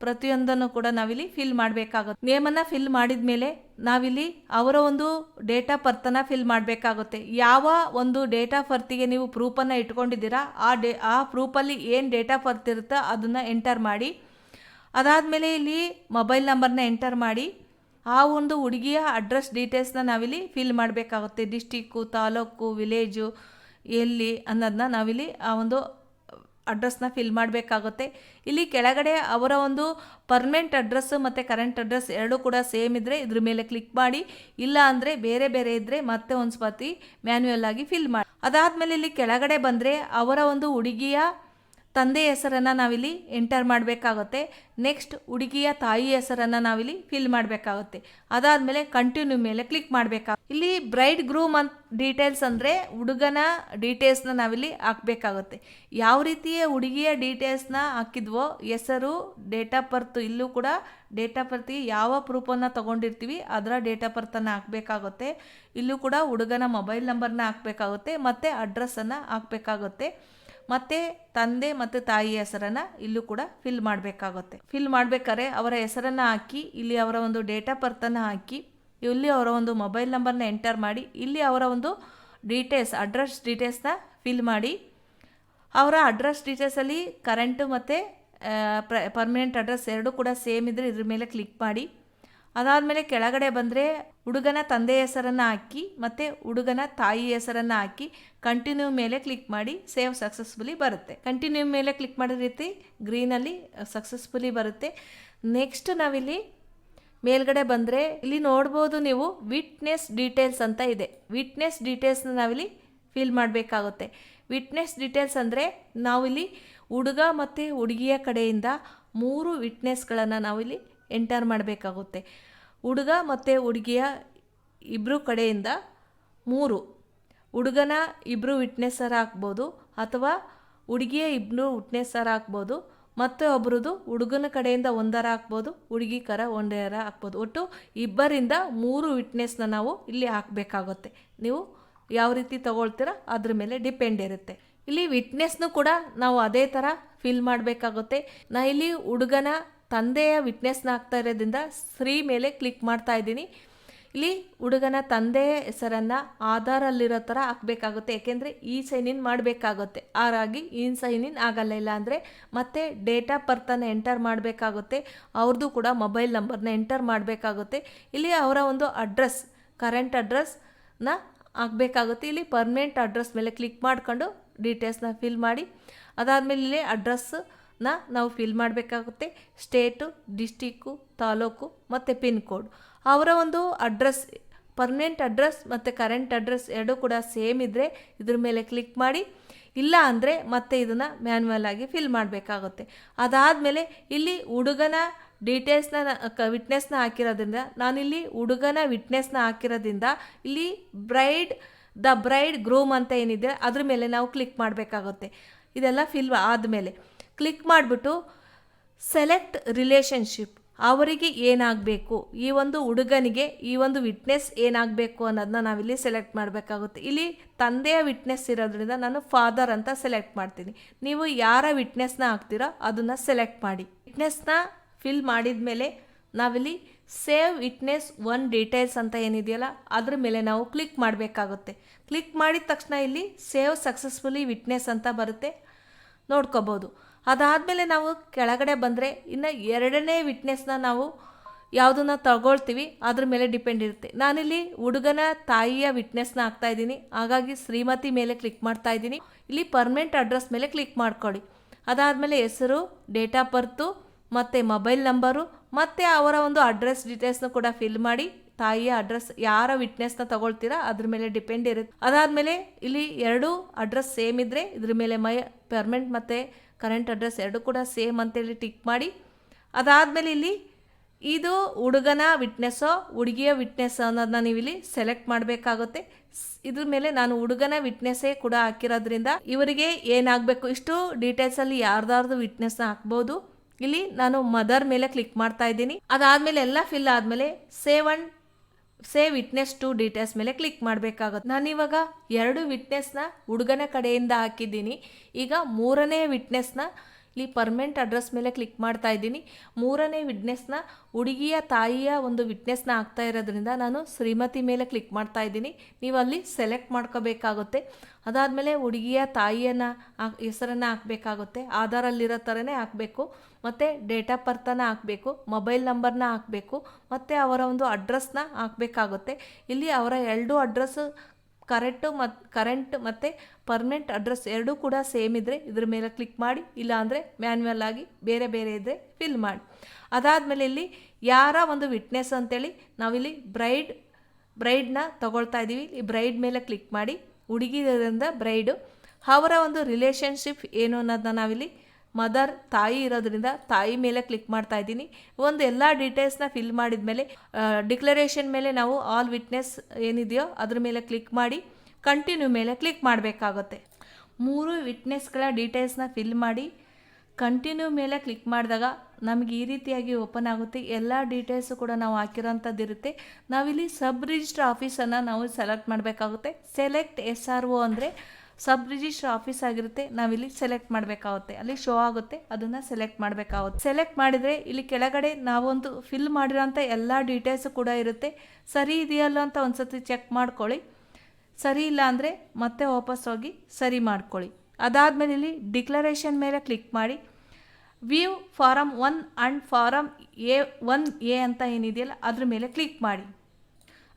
ಪ್ರತಿಯೊಂದನ್ನು ಕೂಡ ನಾವಿಲ್ಲಿ ಫಿಲ್ ಮಾಡಬೇಕಾಗುತ್ತೆ. ನೇಮನ್ನು ಫಿಲ್ ಮಾಡಿದ ಮೇಲೆ ನಾವಿಲ್ಲಿ ಅವರ ಒಂದು ಡೇಟ್ ಆಫ್ ಬರ್ತನ್ನು ಫಿಲ್ ಮಾಡಬೇಕಾಗುತ್ತೆ. ಯಾವ ಒಂದು ಡೇಟ್ ಆಫ್ ಬರ್ತಿಗೆ ನೀವು ಪ್ರೂಫನ್ನು ಇಟ್ಕೊಂಡಿದ್ದೀರಾ ಆ ಪ್ರೂಫಲ್ಲಿ ಏನು ಡೇಟ್ ಆಫ್ ಬರ್ತ್ ಇರುತ್ತೋ ಅದನ್ನು ಎಂಟರ್ ಮಾಡಿ. ಅದಾದಮೇಲೆ ಇಲ್ಲಿ ಮೊಬೈಲ್ ನಂಬರ್ನ ಎಂಟರ್ ಮಾಡಿ ಆ ಒಂದು ಹುಡುಗಿಯ ಅಡ್ರೆಸ್ ಡೀಟೇಲ್ಸ್ನ ನಾವಿಲ್ಲಿ ಫಿಲ್ ಮಾಡಬೇಕಾಗುತ್ತೆ. ಡಿಸ್ಟಿಕ್ಕು, ತಾಲೂಕು, ವಿಲೇಜು ಎಲ್ಲಿ ಅನ್ನೋದನ್ನ ನಾವಿಲ್ಲಿ ಆ ಒಂದು ಅಡ್ರೆಸ್ನ ಫಿಲ್ ಮಾಡಬೇಕಾಗುತ್ತೆ. ಇಲ್ಲಿ ಕೆಳಗಡೆ ಅವರ ಒಂದು ಪರ್ಮನೆಂಟ್ ಅಡ್ರೆಸ್ಸು ಮತ್ತು ಕರೆಂಟ್ ಅಡ್ರೆಸ್ ಎರಡೂ ಕೂಡ ಸೇಮ್ ಇದ್ದರೆ ಇದ್ರ ಮೇಲೆ ಕ್ಲಿಕ್ ಮಾಡಿ. ಇಲ್ಲ ಅಂದರೆ ಬೇರೆ ಬೇರೆ ಇದ್ದರೆ ಮತ್ತೆ ಒಂದು ಸರ್ತಿ ಮ್ಯಾನ್ಯುಯಲ್ ಆಗಿ ಫಿಲ್ ಮಾಡಿ. ಅದಾದಮೇಲೆ ಇಲ್ಲಿ ಕೆಳಗಡೆ ಬಂದರೆ ಅವರ ಒಂದು ಹುಡುಗಿಯ ತಂದೆ ಹೆಸರನ್ನು ನಾವಿಲ್ಲಿ ಎಂಟರ್ ಮಾಡಬೇಕಾಗುತ್ತೆ. ನೆಕ್ಸ್ಟ್ ಹುಡುಗಿಯ ತಾಯಿ ಹೆಸರನ್ನು ನಾವಿಲ್ಲಿ ಫಿಲ್ ಮಾಡಬೇಕಾಗುತ್ತೆ. ಅದಾದಮೇಲೆ ಕಂಟಿನ್ಯೂ ಮೇಲೆ ಕ್ಲಿಕ್ ಮಾಡಬೇಕಾಗುತ್ತೆ. ಇಲ್ಲಿ ಬ್ರೈಡ್ ಗ್ರೂಮ್ ಡೀಟೇಲ್ಸ್ ಅಂದರೆ ಹುಡುಗನ ಡೀಟೇಲ್ಸ್ನ ನಾವಿಲ್ಲಿ ಹಾಕಬೇಕಾಗುತ್ತೆ. ಯಾವ ರೀತಿಯ ಹುಡುಗಿಯ ಡೀಟೇಲ್ಸ್ನ ಹಾಕಿದ್ವೋ ಹೆಸರು, ಡೇಟ್ ಆಫ್ ಬರ್ತ್, ಇಲ್ಲೂ ಕೂಡ ಡೇಟ್ ಆಫ್ ಬರ್ತ್ಗೆ ಯಾವ ಪ್ರೂಫನ್ನು ತೊಗೊಂಡಿರ್ತೀವಿ ಅದರ ಡೇಟ್ ಆಫ್ ಬರ್ತನ್ನು ಹಾಕಬೇಕಾಗುತ್ತೆ. ಇಲ್ಲೂ ಕೂಡ ಹುಡುಗನ ಮೊಬೈಲ್ ನಂಬರ್ನ ಹಾಕಬೇಕಾಗುತ್ತೆ ಮತ್ತು ಅಡ್ರೆಸ್ಸನ್ನು ಹಾಕಬೇಕಾಗುತ್ತೆ. ಮತ್ತು ತಂದೆ ಮತ್ತು ತಾಯಿ ಹೆಸರನ್ನು ಇಲ್ಲೂ ಕೂಡ ಫಿಲ್ ಮಾಡಬೇಕಾಗುತ್ತೆ. ಫಿಲ್ ಮಾಡಬೇಕಾದ್ರೆ ಅವರ ಹೆಸರನ್ನು ಹಾಕಿ, ಇಲ್ಲಿ ಅವರ ಒಂದು ಡೇಟ್ ಆಫ್ ಬರ್ತನ್ನು ಹಾಕಿ, ಇಲ್ಲಿ ಅವರ ಒಂದು ಮೊಬೈಲ್ ನಂಬರ್ನ ಎಂಟರ್ ಮಾಡಿ, ಇಲ್ಲಿ ಅವರ ಒಂದು ಅಡ್ರೆಸ್ ಡೀಟೇಲ್ಸ್ನ ಫಿಲ್ ಮಾಡಿ. ಅವರ ಅಡ್ರೆಸ್ ಡೀಟೇಲ್ಸಲ್ಲಿ ಕರೆಂಟು ಮತ್ತು ಪರ್ಮನೆಂಟ್ ಅಡ್ರೆಸ್ ಎರಡೂ ಕೂಡ ಸೇಮ್ ಇದ್ದರೆ ಇದ್ರ ಮೇಲೆ ಕ್ಲಿಕ್ ಮಾಡಿ. ಅದಾದಮೇಲೆ ಕೆಳಗಡೆ ಬಂದರೆ ಹುಡುಗನ ತಂದೆ ಹೆಸರನ್ನು ಹಾಕಿ ಮತ್ತು ಹುಡುಗನ ತಾಯಿ ಹೆಸರನ್ನು ಹಾಕಿ ಕಂಟಿನ್ಯೂ ಮೇಲೆ ಕ್ಲಿಕ್ ಮಾಡಿ. ಸೇವ್ ಸಕ್ಸಸ್ಫುಲಿ ಬರುತ್ತೆ. ಕಂಟಿನ್ಯೂ ಮೇಲೆ ಕ್ಲಿಕ್ ಮಾಡಿದ ರೀತಿ ಗ್ರೀನಲ್ಲಿ ಸಕ್ಸಸ್ಫುಲಿ ಬರುತ್ತೆ. ನೆಕ್ಸ್ಟ್ ನಾವಿಲ್ಲಿ ಮೇಲ್ಗಡೆ ಬಂದರೆ ಇಲ್ಲಿ ನೋಡ್ಬೋದು ನೀವು ವಿಟ್ನೆಸ್ ಡೀಟೇಲ್ಸ್ ಅಂತ ಇದೆ. ವಿಟ್ನೆಸ್ ಡೀಟೇಲ್ಸ್ನ ನಾವಿಲ್ಲಿ ಫಿಲ್ ಮಾಡಬೇಕಾಗುತ್ತೆ. ವಿಟ್ನೆಸ್ ಡೀಟೇಲ್ಸ್ ಅಂದರೆ ನಾವಿಲ್ಲಿ ಹುಡುಗ ಮತ್ತು ಹುಡುಗಿಯ ಕಡೆಯಿಂದ 3 ವಿಟ್ನೆಸ್ಗಳನ್ನು ನಾವಿಲ್ಲಿ ಎಂಟರ್ ಮಾಡಬೇಕಾಗುತ್ತೆ. ಹುಡುಗ ಮತ್ತು ಹುಡುಗಿಯ ಇಬ್ಬರು ಕಡೆಯಿಂದ 3, ಹುಡುಗನ 2 ವಿಟ್ನೆಸ್ಸರ ಹಾಕ್ಬೋದು ಅಥವಾ ಹುಡುಗಿಯ 2 ವಿಟ್ನೆಸ್ಸರ ಹಾಕ್ಬೋದು. ಮತ್ತು ಒಬ್ಬರದು ಹುಡುಗನ ಕಡೆಯಿಂದ 1 ಹಾಕ್ಬೋದು, ಹುಡುಗಿ ಕರ 1 ಹಾಕ್ಬೋದು. ಒಟ್ಟು 2ರಿಂದ 3 ವಿಟ್ನೆಸ್ನ ನಾವು ಇಲ್ಲಿ ಹಾಕಬೇಕಾಗುತ್ತೆ. ನೀವು ಯಾವ ರೀತಿ ತಗೊಳ್ತೀರಾ ಅದ್ರ ಮೇಲೆ ಡಿಪೆಂಡ್ ಇರುತ್ತೆ. ಇಲ್ಲಿ ವಿಟ್ನೆಸ್ನು ಕೂಡ ನಾವು ಅದೇ ಥರ ಫಿಲ್ ಮಾಡಬೇಕಾಗುತ್ತೆ. ನಾ ಇಲ್ಲಿ ಹುಡುಗನ ತಂದೆಯ ವಿಟ್ನೆಸ್ನ ಹಾಕ್ತಾ ಇರೋದ್ರಿಂದ 3 ಮೇಲೆ ಕ್ಲಿಕ್ ಮಾಡ್ತಾ ಇದ್ದೀನಿ. ಇಲ್ಲಿ ಹುಡುಗನ ತಂದೆ ಹೆಸರನ್ನು ಆಧಾರಲ್ಲಿರೋ ಥರ ಹಾಕಬೇಕಾಗುತ್ತೆ, ಏಕೆಂದರೆ ಈ ಸೈನ್ ಇನ್ ಮಾಡಬೇಕಾಗುತ್ತೆ. ಹಾಗಾಗಿ ಈ ಸೈನ್ ಇನ್ ಆಗಲ್ಲ. ಇಲ್ಲ ಅಂದರೆ ಮತ್ತೆ ಡೇಟ್ ಆಫ್ ಬರ್ತನ್ನು ಎಂಟರ್ ಮಾಡಬೇಕಾಗುತ್ತೆ, ಅವ್ರದ್ದು ಕೂಡ ಮೊಬೈಲ್ ನಂಬರ್ನ ಎಂಟರ್ ಮಾಡಬೇಕಾಗುತ್ತೆ. ಇಲ್ಲಿ ಅವರ ಒಂದು ಅಡ್ರೆಸ್, ಕರೆಂಟ್ ಅಡ್ರೆಸ್ನ ಹಾಕಬೇಕಾಗುತ್ತೆ. ಇಲ್ಲಿ ಪರ್ಮನೆಂಟ್ ಅಡ್ರೆಸ್ ಮೇಲೆ ಕ್ಲಿಕ್ ಮಾಡ್ಕೊಂಡು ಡೀಟೇಲ್ಸ್ನ ಫಿಲ್ ಮಾಡಿ, ಅದಾದಮೇಲೆ ಇಲ್ಲಿ ಅಡ್ರೆಸ್ನ ನಾವು ಫಿಲ್ ಮಾಡಬೇಕಾಗುತ್ತೆ. ಸ್ಟೇಟು, ಡಿಸ್ಟಿಕ್ಕು, ತಾಲೂಕು ಮತ್ತು ಪಿನ್ ಕೋಡ್. ಅವರ ಒಂದು ಅಡ್ರೆಸ್, ಪರ್ಮನೆಂಟ್ ಅಡ್ರೆಸ್ ಮತ್ತು ಕರೆಂಟ್ ಅಡ್ರೆಸ್ ಎರಡೂ ಕೂಡ ಸೇಮ್ ಇದ್ದರೆ ಇದ್ರ ಮೇಲೆ ಕ್ಲಿಕ್ ಮಾಡಿ. ಇಲ್ಲ ಅಂದರೆ ಮತ್ತೆ ಇದನ್ನು ಮ್ಯಾನ್ಯುವಲ್ ಆಗಿ ಫಿಲ್ ಮಾಡಬೇಕಾಗುತ್ತೆ. ಅದಾದಮೇಲೆ ಇಲ್ಲಿ ಹುಡುಗನ ಡೀಟೇಲ್ಸ್ನ ವಿಟ್ನೆಸ್ನ ಹಾಕಿರೋದ್ರಿಂದ, ನಾನಿಲ್ಲಿ ಹುಡುಗನ ವಿಟ್ನೆಸ್ನ ಹಾಕಿರೋದ್ರಿಂದ ಇಲ್ಲಿ ಬ್ರೈಡ್ ಗ್ರೂಮ್ ಅಂತ ಏನಿದೆ ಅದ್ರ ಮೇಲೆ ನಾವು ಕ್ಲಿಕ್ ಮಾಡಬೇಕಾಗುತ್ತೆ. ಇದೆಲ್ಲ ಫಿಲ್ ಆದಮೇಲೆ ಕ್ಲಿಕ್ ಮಾಡಿಬಿಟ್ಟು ಸೆಲೆಕ್ಟ್ ರಿಲೇಷನ್ಶಿಪ್, ಅವರಿಗೆ ಏನಾಗಬೇಕು, ಈ ಒಂದು ಹುಡುಗನಿಗೆ ಈ ಒಂದು ವಿಟ್ನೆಸ್ ಏನಾಗಬೇಕು ಅನ್ನೋದನ್ನ ನಾವಿಲ್ಲಿ ಸೆಲೆಕ್ಟ್ ಮಾಡಬೇಕಾಗುತ್ತೆ. ಇಲ್ಲಿ ತಂದೆಯ ವಿಟ್ನೆಸ್ ಇರೋದ್ರಿಂದ ನಾನು ಫಾದರ್ ಅಂತ ಸೆಲೆಕ್ಟ್ ಮಾಡ್ತೀನಿ. ನೀವು ಯಾರ ವಿಟ್ನೆಸ್ನ ಹಾಕ್ತೀರೋ ಅದನ್ನು ಸೆಲೆಕ್ಟ್ ಮಾಡಿ. ವಿಟ್ನೆಸ್ನ ಫಿಲ್ ಮಾಡಿದ ಮೇಲೆ ನಾವಿಲ್ಲಿ ಸೇವ್ ವಿಟ್ನೆಸ್ ಒನ್ ಡೀಟೇಲ್ಸ್ ಅಂತ ಏನಿದೆಯಲ್ಲ ಅದ್ರ ಮೇಲೆ ನಾವು ಕ್ಲಿಕ್ ಮಾಡಬೇಕಾಗುತ್ತೆ. ಕ್ಲಿಕ್ ಮಾಡಿದ ತಕ್ಷಣ ಇಲ್ಲಿ ಸೇವ್ ಸಕ್ಸಸ್ಫುಲಿ ವಿಟ್ನೆಸ್ ಅಂತ ಬರುತ್ತೆ, ನೋಡ್ಕೋಬೋದು. ಅದಾದಮೇಲೆ ನಾವು ಕೆಳಗಡೆ ಬಂದರೆ ಇನ್ನು ಎರಡನೇ ವಿಟ್ನೆಸ್ನ ನಾವು ಯಾವುದನ್ನ ತಗೊಳ್ತೀವಿ ಅದ್ರ ಮೇಲೆ ಡಿಪೆಂಡ್ ಇರುತ್ತೆ. ನಾನಿಲ್ಲಿ ಹುಡುಗನ ತಾಯಿಯ ವಿಟ್ನೆಸ್ನ ಹಾಕ್ತಾಯಿದ್ದೀನಿ, ಹಾಗಾಗಿ ಶ್ರೀಮತಿ ಮೇಲೆ ಕ್ಲಿಕ್ ಮಾಡ್ತಾ ಇದ್ದೀನಿ. ಇಲ್ಲಿ ಪರ್ಮನೆಂಟ್ ಅಡ್ರೆಸ್ ಮೇಲೆ ಕ್ಲಿಕ್ ಮಾಡ್ಕೊಳ್ಳಿ. ಅದಾದಮೇಲೆ ಹೆಸರು, ಡೇಟ್ ಆಫ್ ಬರ್ತು ಮತ್ತು ಮೊಬೈಲ್ ನಂಬರು ಮತ್ತು ಅವರ ಒಂದು ಅಡ್ರೆಸ್ ಡೀಟೇಲ್ಸ್ನ ಕೂಡ ಫಿಲ್ ಮಾಡಿ. ತಾಯಿಯ ಅಡ್ರೆಸ್ ಯಾರ ವಿಟ್ನೆಸ್ನ ತಗೊಳ್ತೀರಾ ಅದ್ರ ಮೇಲೆ ಡಿಪೆಂಡ್ ಇರುತ್ತೆ. ಅದಾದಮೇಲೆ ಇಲ್ಲಿ ಎರಡು ಅಡ್ರೆಸ್ ಸೇಮ್ ಇದ್ದರೆ ಇದ್ರ ಮೇಲೆ ಪರ್ಮನೆಂಟ್ ಮತ್ತು ಕರೆಂಟ್ ಅಡ್ರೆಸ್ ಎರಡು ಕೂಡ ಸೇಮ್ ಅಂತೇಳಿ ಟಿಕ್ ಮಾಡಿ. ಅದಾದಮೇಲೆ ಇಲ್ಲಿ ಇದು ಹುಡುಗನ ವಿಟ್ನೆಸ್ಸೋ ಹುಡುಗಿಯ ವಿಟ್ನೆಸ್ಸೋ ಅನ್ನೋದನ್ನ ನೀವು ಇಲ್ಲಿ ಸೆಲೆಕ್ಟ್ ಮಾಡಬೇಕಾಗುತ್ತೆ. ಇದ್ರ ಮೇಲೆ ನಾನು ಹುಡುಗನ ವಿಟ್ನೆಸ್ಸೇ ಕೂಡ ಹಾಕಿರೋದ್ರಿಂದ ಇವರಿಗೆ ಏನಾಗಬೇಕು ಇಷ್ಟು ಡೀಟೇಲ್ಸಲ್ಲಿ ಯಾರ್ದಾರ್ದು ವಿಟ್ನೆಸ್ನ ಹಾಕ್ಬೋದು. ಇಲ್ಲಿ ನಾನು ಮದರ್ ಮೇಲೆ ಕ್ಲಿಕ್ ಮಾಡ್ತಾ ಇದ್ದೀನಿ. ಅದಾದಮೇಲೆ ಎಲ್ಲ ಫಿಲ್ ಆದಮೇಲೆ ಸೇವ್ ವಿಟ್ನೆಸ್ ಟು ಡೀಟೇಲ್ಸ್ ಮೇಲೆ ಕ್ಲಿಕ್ ಮಾಡಬೇಕಾಗುತ್ತೆ. ನಾನಿವಾಗ ಎರಡು ವಿಟ್ನೆಸ್ನ ಹುಡುಗನ ಕಡೆಯಿಂದ ಹಾಕಿದ್ದೀನಿ. ಈಗ ಮೂರನೇ ವಿಟ್ನೆಸ್ನ ಇಲ್ಲಿ ಪರ್ಮನೆಂಟ್ ಅಡ್ರೆಸ್ ಮೇಲೆ ಕ್ಲಿಕ್ ಮಾಡ್ತಾ ಇದ್ದೀನಿ. ಮೂರನೇ ವಿಟ್ನೆಸ್ನ ಹುಡುಗಿಯ ತಾಯಿಯ ಒಂದು ವಿಟ್ನೆಸ್ನ ಹಾಕ್ತಾ ಇರೋದ್ರಿಂದ ನಾನು ಶ್ರೀಮತಿ ಮೇಲೆ ಕ್ಲಿಕ್ ಮಾಡ್ತಾ ಇದ್ದೀನಿ. ನೀವು ಅಲ್ಲಿ ಸೆಲೆಕ್ಟ್ ಮಾಡ್ಕೋಬೇಕಾಗುತ್ತೆ. ಅದಾದಮೇಲೆ ಹುಡುಗಿಯ ತಾಯಿಯನ್ನು ಹೆಸರನ್ನು ಹಾಕಬೇಕಾಗುತ್ತೆ, ಆಧಾರಲ್ಲಿರೋ ಥರನೇ ಹಾಕಬೇಕು, ಮತ್ತು ಡೇಟ್ ಆಫ್ ಬರ್ತನ್ನು ಹಾಕಬೇಕು, ಮೊಬೈಲ್ ನಂಬರ್ನ ಹಾಕಬೇಕು, ಮತ್ತು ಅವರ ಒಂದು ಅಡ್ರೆಸ್ನ ಹಾಕಬೇಕಾಗುತ್ತೆ. ಇಲ್ಲಿ ಅವರ ಎರಡು ಅಡ್ರೆಸ್ಸು ಕರೆಂಟ್ ಮತ್ತು ಪರ್ಮನೆಂಟ್ ಅಡ್ರೆಸ್ ಎರಡೂ ಕೂಡ ಸೇಮ್ ಇದ್ದರೆ ಇದ್ರ ಮೇಲೆ ಕ್ಲಿಕ್ ಮಾಡಿ. ಇಲ್ಲಾಂದರೆ ಮ್ಯಾನ್ಯುವಲ್ ಆಗಿ ಬೇರೆ ಬೇರೆ ಇದ್ದರೆ ಫಿಲ್ ಮಾಡಿ. ಅದಾದಮೇಲೆ ಇಲ್ಲಿ ಯಾರ ಒಂದು ವಿಟ್ನೆಸ್ ಅಂತೇಳಿ ನಾವಿಲ್ಲಿ ಬ್ರೈಡ್ನ ತಗೊಳ್ತಾ ಇದ್ದೀವಿ. ಈ ಬ್ರೈಡ್ ಮೇಲೆ ಕ್ಲಿಕ್ ಮಾಡಿ. ಹುಡುಗಿಯಿಂದ ಬ್ರೈಡು ಅವರ ಒಂದು ರಿಲೇಷನ್ಶಿಪ್ ಏನು ಅನ್ನೋದನ್ನ ನಾವಿಲ್ಲಿ ಮದರ್ ತಾಯಿ ಇರೋದ್ರಿಂದ ತಾಯಿ ಮೇಲೆ ಕ್ಲಿಕ್ ಮಾಡ್ತಾ ಇದ್ದೀನಿ. ಒಂದು ಎಲ್ಲ ಡೀಟೇಲ್ಸ್ನ ಫಿಲ್ ಮಾಡಿದ ಮೇಲೆ ಡಿಕ್ಲರೇಷನ್ ಮೇಲೆ ನಾವು ಆಲ್ ವಿಟ್ನೆಸ್ ಏನಿದೆಯೋ ಅದ್ರ ಮೇಲೆ ಕ್ಲಿಕ್ ಮಾಡಿ ಕಂಟಿನ್ಯೂ ಮೇಲೆ ಕ್ಲಿಕ್ ಮಾಡಬೇಕಾಗುತ್ತೆ. ಮೂರು ವಿಟ್ನೆಸ್ಗಳ ಡೀಟೇಲ್ಸ್ನ ಫಿಲ್ ಮಾಡಿ ಕಂಟಿನ್ಯೂ ಮೇಲೆ ಕ್ಲಿಕ್ ಮಾಡಿದಾಗ ನಮಗೆ ಈ ರೀತಿಯಾಗಿ ಓಪನ್ ಆಗುತ್ತೆ. ಎಲ್ಲ ಡೀಟೇಲ್ಸು ಕೂಡ ನಾವು ಹಾಕಿರೋಂಥದ್ದು ಇರುತ್ತೆ. ನಾವಿಲ್ಲಿ ಸಬ್ ರಿಜಿಸ್ಟರ್ ಆಫೀಸನ್ನು ನಾವು ಸೆಲೆಕ್ಟ್ ಮಾಡಬೇಕಾಗುತ್ತೆ. ಸೆಲೆಕ್ಟ್ SRO ಅಂದರೆ ಸಬ್ ರಿಜಿಸ್ಟರ್ ಆಫೀಸ್ ಆಗಿರುತ್ತೆ, ನಾವಿಲ್ಲಿ ಸೆಲೆಕ್ಟ್ ಮಾಡಬೇಕಾಗುತ್ತೆ. ಅಲ್ಲಿ ಶೋ ಆಗುತ್ತೆ, ಅದನ್ನು ಸೆಲೆಕ್ಟ್ ಮಾಡಬೇಕಾಗುತ್ತೆ. ಸೆಲೆಕ್ಟ್ ಮಾಡಿದರೆ ಇಲ್ಲಿ ಕೆಳಗಡೆ ನಾವೊಂದು ಫಿಲ್ ಮಾಡಿರೋಂಥ ಎಲ್ಲ ಡೀಟೇಲ್ಸು ಕೂಡ ಇರುತ್ತೆ. ಸರಿ ಇದೆಯಲ್ಲ ಅಂತ ಒಂದು ಸತಿ ಚೆಕ್ ಮಾಡ್ಕೊಳ್ಳಿ. ಸರಿ ಇಲ್ಲ ಅಂದರೆ ಮತ್ತೆ ವಾಪಸ್ ಹೋಗಿ ಸರಿ ಮಾಡ್ಕೊಳ್ಳಿ. ಅದಾದಮೇಲೆ ಇಲ್ಲಿ ಡಿಕ್ಲರೇಷನ್ ಮೇಲೆ ಕ್ಲಿಕ್ ಮಾಡಿ. View farm 1 and farm A1A ಅಂತ ಏನಿದೆಯಲ್ಲ ಅದ್ರ ಮೇಲೆ ಕ್ಲಿಕ್ ಮಾಡಿ.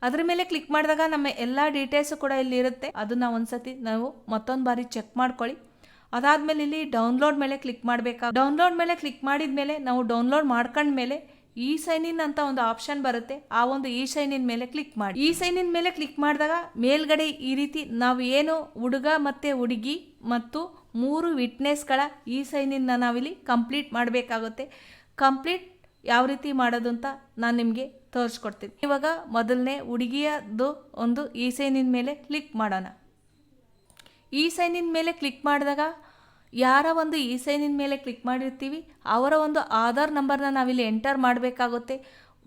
ಅದ್ರ ಮೇಲೆ ಕ್ಲಿಕ್ ಮಾಡಿದಾಗ ನಮ್ಮ ಎಲ್ಲ ಡೀಟೇಲ್ಸು ಕೂಡ ಇಲ್ಲಿ ಇರುತ್ತೆ. ಅದನ್ನು ಒಂದು ಸತಿ ನಾವು ಮತ್ತೊಂದು ಬಾರಿ ಚೆಕ್ ಮಾಡ್ಕೊಳ್ಳಿ. ಅದಾದಮೇಲೆ ಇಲ್ಲಿ ಡೌನ್ಲೋಡ್ ಮೇಲೆ ಕ್ಲಿಕ್ ಮಾಡಬೇಕಾ. ಡೌನ್ಲೋಡ್ ಮೇಲೆ ಕ್ಲಿಕ್ ಮಾಡಿದ ಮೇಲೆ ನಾವು ಡೌನ್ಲೋಡ್ ಮಾಡ್ಕೊಂಡ್ಮೇಲೆ ಇ ಸೈನ್ ಇನ್ ಅಂತ ಒಂದು ಆಪ್ಷನ್ ಬರುತ್ತೆ. ಆ ಒಂದು ಇ ಸೈನ್ ಇನ್ ಮೇಲೆ ಕ್ಲಿಕ್ ಮಾಡಿ. ಇ ಸೈನ್ ಇನ್ ಮೇಲೆ ಕ್ಲಿಕ್ ಮಾಡಿದಾಗ ಮೇಲ್ಗಡೆ ಈ ರೀತಿ ನಾವು ಏನು ಹುಡುಗ ಮತ್ತು ಹುಡುಗಿ ಮತ್ತು 3 ವಿಟ್ನೆಸ್ಗಳ ಇ ಸೈನ್ ಇನ್ನ ನಾವಿಲ್ಲಿ ಕಂಪ್ಲೀಟ್ ಮಾಡಬೇಕಾಗುತ್ತೆ. ಕಂಪ್ಲೀಟ್ ಯಾವ ರೀತಿ ಮಾಡೋದು ಅಂತ ನಾನು ನಿಮಗೆ ತೋರಿಸ್ಕೊಡ್ತೀನಿ. ಇವಾಗ ಮೊದಲನೇ ಹುಡುಗಿಯದು ಒಂದು ಇ ಸೈನ್ ಇನ್ ಮೇಲೆ ಕ್ಲಿಕ್ ಮಾಡೋಣ. ಇ ಸೈನ್ ಇನ್ ಮೇಲೆ ಕ್ಲಿಕ್ ಮಾಡಿದಾಗ ಯಾರ ಒಂದು ಇ ಸೈನ್ ಇನ್ ಮೇಲೆ ಕ್ಲಿಕ್ ಮಾಡಿರ್ತೀವಿ ಅವರ ಒಂದು ಆಧಾರ್ ನಂಬರ್ನ ನಾವಿಲ್ಲಿ ಎಂಟರ್ ಮಾಡಬೇಕಾಗುತ್ತೆ.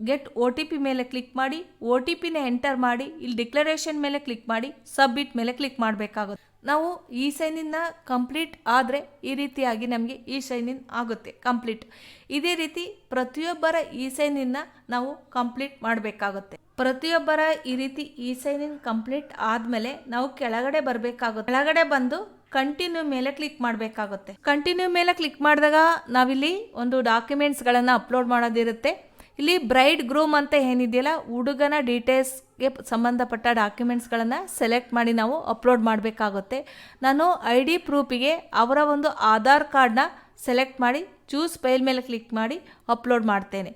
ಗೆಟ್ OTP ಮೇಲೆ ಕ್ಲಿಕ್ ಮಾಡಿ OTPನ ಎಂಟರ್ ಮಾಡಿ. ಇಲ್ಲಿ ಡಿಕ್ಲರೇಷನ್ ಮೇಲೆ ಕ್ಲಿಕ್ ಮಾಡಿ ಸಬ್ಮಿಟ್ ಮೇಲೆ ಕ್ಲಿಕ್ ಮಾಡಬೇಕಾಗುತ್ತೆ. ನಾವು ಇ ಸೈನಿನ ಕಂಪ್ಲೀಟ್ ಆದರೆ ಈ ರೀತಿಯಾಗಿ ನಮಗೆ ಇ ಸೈನಿನ್ ಆಗುತ್ತೆ ಕಂಪ್ಲೀಟ್. ಇದೇ ರೀತಿ ಪ್ರತಿಯೊಬ್ಬರ ಇ ಸೈನಿನ ನಾವು ಕಂಪ್ಲೀಟ್ ಮಾಡಬೇಕಾಗುತ್ತೆ. ಪ್ರತಿಯೊಬ್ಬರ ಈ ರೀತಿ ಇ ಸೈನಿನ್ ಕಂಪ್ಲೀಟ್ ಆದಮೇಲೆ ನಾವು ಕೆಳಗಡೆ ಬರಬೇಕಾಗುತ್ತೆ. ಕೆಳಗಡೆ ಬಂದು ಕಂಟಿನ್ಯೂ ಮೇಲೆ ಕ್ಲಿಕ್ ಮಾಡಬೇಕಾಗುತ್ತೆ. ಕಂಟಿನ್ಯೂ ಮೇಲೆ ಕ್ಲಿಕ್ ಮಾಡಿದಾಗ ನಾವಿಲ್ಲಿ ಒಂದು ಡಾಕ್ಯುಮೆಂಟ್ಸ್ಗಳನ್ನು ಅಪ್ಲೋಡ್ ಮಾಡೋದಿರುತ್ತೆ. ಇಲ್ಲಿ ಬ್ರೈಡ್ ಗ್ರೂಮ್ ಅಂತ ಏನಿದೆಯಲ್ಲ, ಹುಡುಗನ ಡೀಟೇಲ್ಸ್ಗೆ ಸಂಬಂಧಪಟ್ಟ ಡಾಕ್ಯುಮೆಂಟ್ಸ್ಗಳನ್ನು ಸೆಲೆಕ್ಟ್ ಮಾಡಿ ನಾವು ಅಪ್ಲೋಡ್ ಮಾಡಬೇಕಾಗುತ್ತೆ. ನಾನು ಐ ಡಿ ಪ್ರೂಫಿಗೆ ಅವರ ಒಂದು ಆಧಾರ್ ಕಾರ್ಡ್ನ ಸೆಲೆಕ್ಟ್ ಮಾಡಿ ಚೂಸ್ ಫೈಲ್ ಮೇಲೆ ಕ್ಲಿಕ್ ಮಾಡಿ ಅಪ್ಲೋಡ್ ಮಾಡ್ತೇನೆ.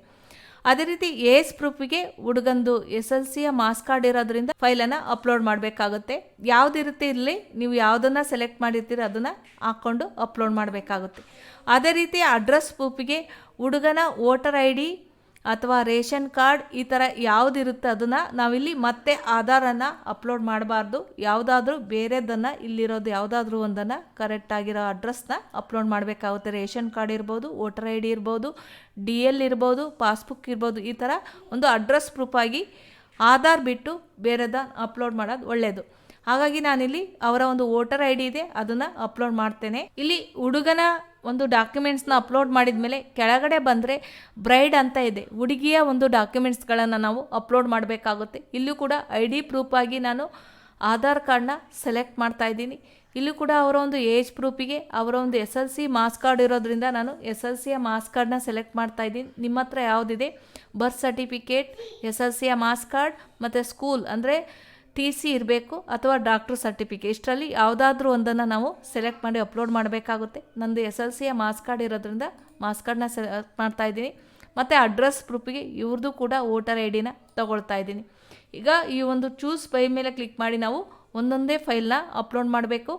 ಅದೇ ರೀತಿ ಏಜ್ ಪ್ರೂಫಿಗೆ ಹುಡುಗಂದು SLC ಮಾಸ್ ಕಾರ್ಡ್ ಇರೋದ್ರಿಂದ ಫೈಲನ್ನು ಅಪ್ಲೋಡ್ ಮಾಡಬೇಕಾಗುತ್ತೆ. ಯಾವುದಿರುತ್ತೆ ಇಲ್ಲಿ ನೀವು ಯಾವುದನ್ನು ಸೆಲೆಕ್ಟ್ ಮಾಡಿರ್ತೀರಿ ಅದನ್ನು ಹಾಕ್ಕೊಂಡು ಅಪ್ಲೋಡ್ ಮಾಡಬೇಕಾಗುತ್ತೆ. ಅದೇ ರೀತಿ ಅಡ್ರೆಸ್ ಪ್ರೂಫಿಗೆ ಹುಡುಗನ ವೋಟರ್ ID ಅಥವಾ ರೇಷನ್ ಕಾರ್ಡ್ ಈ ಥರ ಯಾವುದಿರುತ್ತೆ ಅದನ್ನು ನಾವಿಲ್ಲಿ ಮತ್ತೆ ಆಧಾರನ್ನು ಅಪ್ಲೋಡ್ ಮಾಡಬಾರ್ದು. ಯಾವುದಾದ್ರೂ ಬೇರೆದನ್ನು ಇಲ್ಲಿರೋದು ಯಾವುದಾದ್ರೂ ಒಂದನ್ನು ಕರೆಕ್ಟಾಗಿರೋ ಅಡ್ರೆಸ್ನ ಅಪ್ಲೋಡ್ ಮಾಡಬೇಕಾಗುತ್ತೆ. ರೇಷನ್ ಕಾರ್ಡ್ ಇರ್ಬೋದು, ವೋಟರ್ ID ಇರ್ಬೋದು, DL ಇರ್ಬೋದು, ಪಾಸ್ಬುಕ್ ಇರ್ಬೋದು. ಈ ಥರ ಒಂದು ಅಡ್ರೆಸ್ ಪ್ರೂಫಾಗಿ ಆಧಾರ್ ಬಿಟ್ಟು ಬೇರೆದನ್ನು ಅಪ್ಲೋಡ್ ಮಾಡೋದು ಒಳ್ಳೆಯದು. ಹಾಗಾಗಿ ನಾನಿಲ್ಲಿ ಅವರ ಒಂದು ವೋಟರ್ ID ಇದೆ ಅದನ್ನು ಅಪ್ಲೋಡ್ ಮಾಡ್ತೇನೆ. ಇಲ್ಲಿ ಹುಡುಗನ ಒಂದು ಡಾಕ್ಯುಮೆಂಟ್ಸ್ನ ಅಪ್ಲೋಡ್ ಮಾಡಿದ ಮೇಲೆ ಕೆಳಗಡೆ ಬಂದರೆ ಬ್ರೈಡ್ ಅಂತ ಇದೆ, ಹುಡುಗಿಯ ಒಂದು ಡಾಕ್ಯುಮೆಂಟ್ಸ್ಗಳನ್ನು ನಾವು ಅಪ್ಲೋಡ್ ಮಾಡಬೇಕಾಗುತ್ತೆ. ಇಲ್ಲೂ ಕೂಡ ID ಪ್ರೂಫಾಗಿ ನಾನು ಆಧಾರ್ ಕಾರ್ಡ್ನ ಸೆಲೆಕ್ಟ್ ಮಾಡ್ತಾ ಇದ್ದೀನಿ. ಇಲ್ಲೂ ಕೂಡ ಅವರ ಒಂದು ಏಜ್ ಪ್ರೂಫಿಗೆ ಅವರ ಒಂದು SLC ಮಾಸ್ ಕಾರ್ಡ್ ಇರೋದ್ರಿಂದ ನಾನು SLC ಮಾಸ್ ಕಾರ್ಡ್ನ ಸೆಲೆಕ್ಟ್ ಮಾಡ್ತಾ ಇದ್ದೀನಿ. ನಿಮ್ಮ ಹತ್ರ ಯಾವುದಿದೆ, birth certificate, SLC marks card ಮತ್ತು ಸ್ಕೂಲ್ ಅಂದರೆ TC ಇರಬೇಕು ಅಥವಾ ಡಾಕ್ಟ್ರ್ ಸರ್ಟಿಫಿಕೇಟ್, ಇಷ್ಟರಲ್ಲಿ ಯಾವುದಾದ್ರೂ ಒಂದನ್ನು ನಾವು ಸೆಲೆಕ್ಟ್ ಮಾಡಿ ಅಪ್ಲೋಡ್ ಮಾಡಬೇಕಾಗುತ್ತೆ. ನಂದು SLC ಮಾಸ್ ಕಾರ್ಡ್ ಇರೋದ್ರಿಂದ ಮಾಸ್ ಕಾರ್ಡ್ನ ಸೆಲೆಕ್ಟ್ ಮಾಡ್ತಾ ಇದ್ದೀನಿ. ಮತ್ತು ಅಡ್ರೆಸ್ ಪ್ರೂಫಿಗೆ ಇವ್ರದ್ದು ಕೂಡ ವೋಟರ್ ID ತಗೊಳ್ತಾ ಇದ್ದೀನಿ. ಈಗ ಈ ಒಂದು ಚೂಸ್ ಫೈಲ್ ಮೇಲೆ ಕ್ಲಿಕ್ ಮಾಡಿ ನಾವು ಒಂದೊಂದೇ ಫೈಲ್ನ ಅಪ್ಲೋಡ್ ಮಾಡಬೇಕು.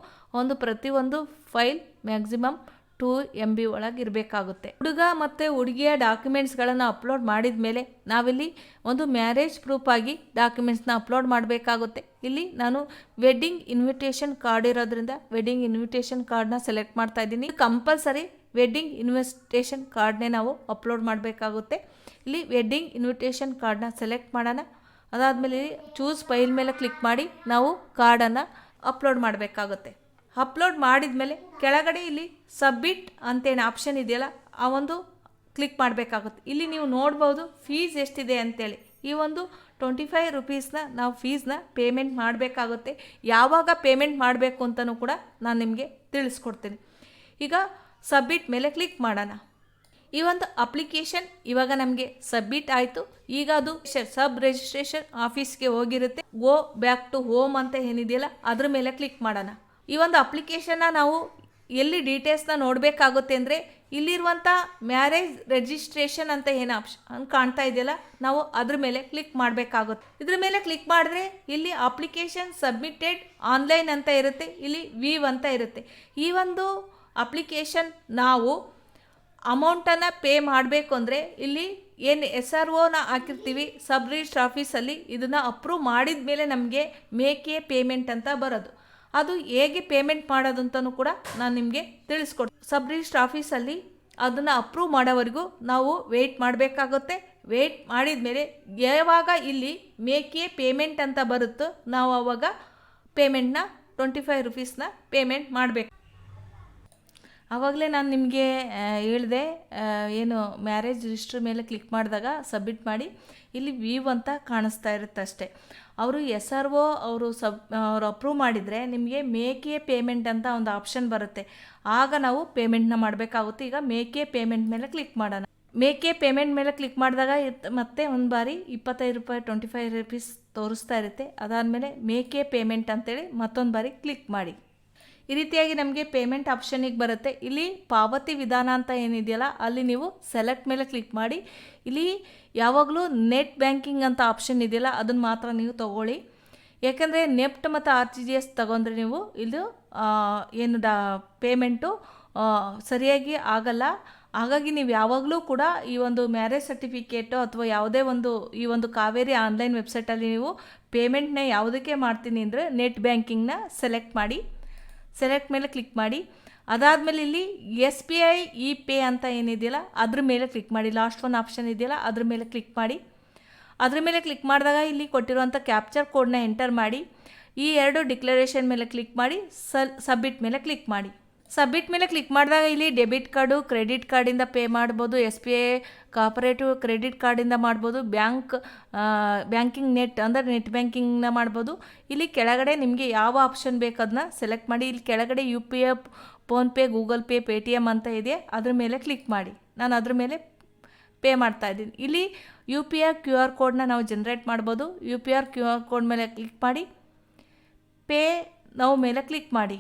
ಪ್ರತಿಯೊಂದು ಫೈಲ್ ಮ್ಯಾಕ್ಸಿಮಮ್ 2 MB ಒಳಗೆ ಇರಬೇಕಾಗುತ್ತೆ. ಹುಡುಗ ಮತ್ತು ಹುಡುಗಿಯ ಡಾಕ್ಯುಮೆಂಟ್ಸ್ಗಳನ್ನು ಅಪ್ಲೋಡ್ ಮಾಡಿದ ಮೇಲೆ ನಾವಿಲ್ಲಿ ಒಂದು ಮ್ಯಾರೇಜ್ ಪ್ರೂಫ್ ಆಗಿ ಡಾಕ್ಯುಮೆಂಟ್ಸ್ನ ಅಪ್ಲೋಡ್ ಮಾಡಬೇಕಾಗುತ್ತೆ. ಇಲ್ಲಿ ನಾನು ವೆಡ್ಡಿಂಗ್ ಇನ್ವಿಟೇಷನ್ ಕಾರ್ಡ್ ಇರೋದ್ರಿಂದ ವೆಡ್ಡಿಂಗ್ ಇನ್ವಿಟೇಷನ್ ಕಾರ್ಡ್ನ ಸೆಲೆಕ್ಟ್ ಮಾಡ್ತಾ ಇದ್ದೀನಿ. ಕಂಪಲ್ಸರಿ ವೆಡ್ಡಿಂಗ್ ಇನ್ವಿಟೇಷನ್ ಕಾರ್ಡ್ನೇ ನಾವು ಅಪ್ಲೋಡ್ ಮಾಡಬೇಕಾಗುತ್ತೆ. ಇಲ್ಲಿ ವೆಡ್ಡಿಂಗ್ ಇನ್ವಿಟೇಷನ್ ಕಾರ್ಡ್ನ ಸೆಲೆಕ್ಟ್ ಮಾಡೋಣ. ಅದಾದಮೇಲೆ ಚೂಸ್ ಫೈಲ್ ಮೇಲೆ ಕ್ಲಿಕ್ ಮಾಡಿ ನಾವು ಕಾರ್ಡನ್ನು ಅಪ್ಲೋಡ್ ಮಾಡಬೇಕಾಗುತ್ತೆ. ಅಪ್ಲೋಡ್ ಮಾಡಿದ ಮೇಲೆ ಕೆಳಗಡೆ ಇಲ್ಲಿ ಸಬ್ಮಿಟ್ ಅಂತೇನು ಆಪ್ಷನ್ ಇದೆಯಲ್ಲ ಆ ಒಂದು ಕ್ಲಿಕ್ ಮಾಡಬೇಕಾಗುತ್ತೆ. ಇಲ್ಲಿ ನೀವು ನೋಡ್ಬೋದು ಫೀಸ್ ಎಷ್ಟಿದೆ ಅಂತೇಳಿ. ಈ ಒಂದು 25 ರೂಪೀಸ್ನ ನಾವು ಫೀಸ್ನ ಪೇಮೆಂಟ್ ಮಾಡಬೇಕಾಗುತ್ತೆ. ಯಾವಾಗ ಪೇಮೆಂಟ್ ಮಾಡಬೇಕು ಅಂತಲೂ ಕೂಡ ನಾನು ನಿಮಗೆ ತಿಳಿಸ್ಕೊಡ್ತೀನಿ. ಈಗ ಸಬ್ಮಿಟ್ ಮೇಲೆ ಕ್ಲಿಕ್ ಮಾಡೋಣ. ಈ ಒಂದು ಅಪ್ಲಿಕೇಶನ್ ಇವಾಗ ನಮಗೆ ಸಬ್ಮಿಟ್ ಆಯಿತು. ಈಗ ಅದು ಸಬ್ ರಿಜಿಸ್ಟ್ರೇಷನ್ ಆಫೀಸ್ಗೆ ಹೋಗಿರುತ್ತೆ. ಗೋ ಬ್ಯಾಕ್ ಟು ಹೋಮ್ ಅಂತ ಏನಿದೆಯಲ್ಲ ಅದ್ರ ಮೇಲೆ ಕ್ಲಿಕ್ ಮಾಡೋಣ. ಈ ಒಂದು ಅಪ್ಲಿಕೇಶನ್ನ ನಾವು ಎಲ್ಲಿ ಡೀಟೇಲ್ಸ್ನ ನೋಡಬೇಕಾಗುತ್ತೆ ಅಂದರೆ ಇಲ್ಲಿರುವಂಥ ಮ್ಯಾರೇಜ್ ರಿಜಿಸ್ಟ್ರೇಷನ್ ಅಂತ ಏನು ಆಪ್ಷನ್ ಕಾಣ್ತಾ ಇದೆಯಲ್ಲ ನಾವು ಅದ್ರ ಮೇಲೆ ಕ್ಲಿಕ್ ಮಾಡಬೇಕಾಗುತ್ತೆ. ಇದ್ರ ಮೇಲೆ ಕ್ಲಿಕ್ ಮಾಡಿದ್ರೆ ಇಲ್ಲಿ ಅಪ್ಲಿಕೇಶನ್ ಸಬ್ಮಿಟೆಡ್ ಆನ್ಲೈನ್ ಅಂತ ಇರುತ್ತೆ, ಇಲ್ಲಿ ವೀವ್ ಅಂತ ಇರುತ್ತೆ. ಈ ಒಂದು ಅಪ್ಲಿಕೇಶನ್ ನಾವು ಅಮೌಂಟನ್ನು ಪೇ ಮಾಡಬೇಕು ಅಂದರೆ ಇಲ್ಲಿ ಏನು SROನ ಹಾಕಿರ್ತೀವಿ ಸಬ್ ರಿಜಿಸ್ಟ್ರ್ ಆಫೀಸಲ್ಲಿ, ಇದನ್ನು ಅಪ್ರೂವ್ ಮಾಡಿದ ಮೇಲೆ ನಮಗೆ ಮೇಕ್ ಎ ಪೇಮೆಂಟ್ ಅಂತ ಬರೋದು. ಅದು ಹೇಗೆ ಪೇಮೆಂಟ್ ಮಾಡೋದು ಅಂತಲೂ ಕೂಡ ನಾನು ನಿಮಗೆ ತಿಳಿಸ್ಕೊಡ್ತೀನಿ. ಸಬ್ ರಿಜಿಸ್ಟ್ರ್ ಆಫೀಸಲ್ಲಿ ಅದನ್ನು ಅಪ್ರೂವ್ ಮಾಡೋವರೆಗೂ ನಾವು ವೆಯ್ಟ್ ಮಾಡಬೇಕಾಗುತ್ತೆ. ವೆಯ್ಟ್ ಮಾಡಿದ ಮೇಲೆ ಯಾವಾಗ ಇಲ್ಲಿ ಮೇಕ್ ಎ ಪೇಮೆಂಟ್ ಅಂತ ಬರುತ್ತೋ ನಾವು ಆವಾಗ ಪೇಮೆಂಟ್ನ 25 ರೂಪೀಸ್ನ ಪೇಮೆಂಟ್ ಮಾಡಬೇಕು. ಆವಾಗಲೇ ನಾನು ನಿಮಗೆ ಹೇಳಿದೆ ಏನು ಮ್ಯಾರೇಜ್ ರಿಜಿಸ್ಟ್ರ್ ಮೇಲೆ ಕ್ಲಿಕ್ ಮಾಡಿದಾಗ ಸಬ್ಮಿಟ್ ಮಾಡಿ ಇಲ್ಲಿ ವೀವ್ ಅಂತ ಕಾಣಿಸ್ತಾ ಇರುತ್ತೆ ಅಷ್ಟೇ. ಅವರು SRO ಅವರು ಅಪ್ರೂವ್ ಮಾಡಿದರೆ ನಿಮಗೆ ಮೇಕ್ ಎ ಪೇಮೆಂಟ್ ಅಂತ ಒಂದು ಆಪ್ಷನ್ ಬರುತ್ತೆ. ಆಗ ನಾವು ಪೇಮೆಂಟ್ನ ಮಾಡಬೇಕಾಗುತ್ತೆ. ಈಗ ಮೇಕ್ ಎ ಪೇಮೆಂಟ್ ಮೇಲೆ ಕ್ಲಿಕ್ ಮಾಡೋಣ. ಮೇಕ್ ಎ ಪೇಮೆಂಟ್ ಮೇಲೆ ಕ್ಲಿಕ್ ಮಾಡಿದಾಗ ಮತ್ತೆ ಒಂದು ಬಾರಿ 25 ರೂಪಾಯಿ 25 ರೂಪೀಸ್ ತೋರಿಸ್ತಾ ಇರುತ್ತೆ. ಅದಾದಮೇಲೆ ಮೇಕ್ ಎ ಪೇಮೆಂಟ್ ಅಂತೇಳಿ ಮತ್ತೊಂದು ಬಾರಿ ಕ್ಲಿಕ್ ಮಾಡಿ. ಈ ರೀತಿಯಾಗಿ ನಮಗೆ ಪೇಮೆಂಟ್ ಆಪ್ಷನಿಗೆ ಬರುತ್ತೆ. ಇಲ್ಲಿ ಪಾವತಿ ವಿಧಾನ ಅಂತ ಏನಿದೆಯಲ್ಲ ಅಲ್ಲಿ ನೀವು ಸೆಲೆಕ್ಟ್ ಮೇಲೆ ಕ್ಲಿಕ್ ಮಾಡಿ. ಇಲ್ಲಿ ಯಾವಾಗಲೂ ನೆಟ್ ಬ್ಯಾಂಕಿಂಗ್ ಅಂತ ಆಪ್ಷನ್ ಇದೆಯಲ್ಲ ಅದನ್ನು ಮಾತ್ರ ನೀವು ತೊಗೊಳ್ಳಿ. ಯಾಕಂದರೆ ನೆಫ್ಟ್ ಮತ್ತು RTGS ತಗೊಂಡ್ರೆ ನೀವು ಇದು ಏನು ಪೇಮೆಂಟು ಸರಿಯಾಗಿ ಆಗಲ್ಲ. ಹಾಗಾಗಿ ನೀವು ಯಾವಾಗಲೂ ಕೂಡ ಈ ಒಂದು ಮ್ಯಾರೇಜ್ ಸರ್ಟಿಫಿಕೇಟು ಅಥವಾ ಯಾವುದೇ ಒಂದು ಈ ಒಂದು ಕಾವೇರಿ ಆನ್ಲೈನ್ ವೆಬ್ಸೈಟಲ್ಲಿ ನೀವು ಪೇಮೆಂಟ್ನ ಯಾವುದಕ್ಕೆ ಮಾಡ್ತೀನಿ ಅಂದರೆ ನೆಟ್ ಬ್ಯಾಂಕಿಂಗ್ನ ಸೆಲೆಕ್ಟ್ ಮಾಡಿ. ಸೆಲೆಕ್ಟ್ ಮೇಲೆ ಕ್ಲಿಕ್ ಮಾಡಿ. ಅದಾದಮೇಲೆ ಇಲ್ಲಿ SBI ಇ-ಪೇ ಅಂತ ಏನಿದೆಯಲ್ಲ ಅದ್ರ ಮೇಲೆ ಕ್ಲಿಕ್ ಮಾಡಿ. ಲಾಸ್ಟ್ ಒಂದು ಆಪ್ಷನ್ ಇದೆಯಲ್ಲ ಅದ್ರ ಮೇಲೆ ಕ್ಲಿಕ್ ಮಾಡಿ. ಅದ್ರ ಮೇಲೆ ಕ್ಲಿಕ್ ಮಾಡಿದಾಗ ಇಲ್ಲಿ ಕೊಟ್ಟಿರುವಂಥ ಕ್ಯಾಪ್ಚರ್ ಕೋಡ್ನ ಎಂಟರ್ ಮಾಡಿ. ಈ ಎರಡು ಡಿಕ್ಲರೇಷನ್ ಮೇಲೆ ಕ್ಲಿಕ್ ಮಾಡಿ ಸಬ್ಮಿಟ್ ಮೇಲೆ ಕ್ಲಿಕ್ ಮಾಡಿ. ಸಬ್ಮಿಟ್ ಮೇಲೆ ಕ್ಲಿಕ್ ಮಾಡಿದಾಗ ಇಲ್ಲಿ ಡೆಬಿಟ್ ಕಾರ್ಡು, ಕ್ರೆಡಿಟ್ ಕಾರ್ಡಿಂದ ಪೇ ಮಾಡ್ಬೋದು, SBI ಕೋಆಪರೇಟಿವ್ ಕ್ರೆಡಿಟ್ ಕಾರ್ಡಿಂದ ಮಾಡ್ಬೋದು, ಬ್ಯಾಂಕಿಂಗ್ ನೆಟ್ ಅಂದರೆ ನೆಟ್ ಬ್ಯಾಂಕಿಂಗ್ನ ಮಾಡ್ಬೋದು. ಇಲ್ಲಿ ಕೆಳಗಡೆ ನಿಮಗೆ ಯಾವ ಆಪ್ಷನ್ ಬೇಕು ಅದನ್ನ ಸೆಲೆಕ್ಟ್ ಮಾಡಿ. ಇಲ್ಲಿ ಕೆಳಗಡೆ UPI, PhonePe, Google pay, Paytm ಅಂತ ಇದೆ, ಅದ್ರ ಮೇಲೆ ಕ್ಲಿಕ್ ಮಾಡಿ. ನಾನು ಅದ್ರ ಮೇಲೆ ಪೇ ಮಾಡ್ತಾ ಇದ್ದೀನಿ. ಇಲ್ಲಿ UPI QR ಕೋಡ್ನ ನಾವು ಜನ್ರೇಟ್ ಮಾಡ್ಬೋದು. UPI QR ಕೋಡ್ ಮೇಲೆ ಕ್ಲಿಕ್ ಮಾಡಿ ಪೇ ನಾವು ಮೇಲೆ ಕ್ಲಿಕ್ ಮಾಡಿ.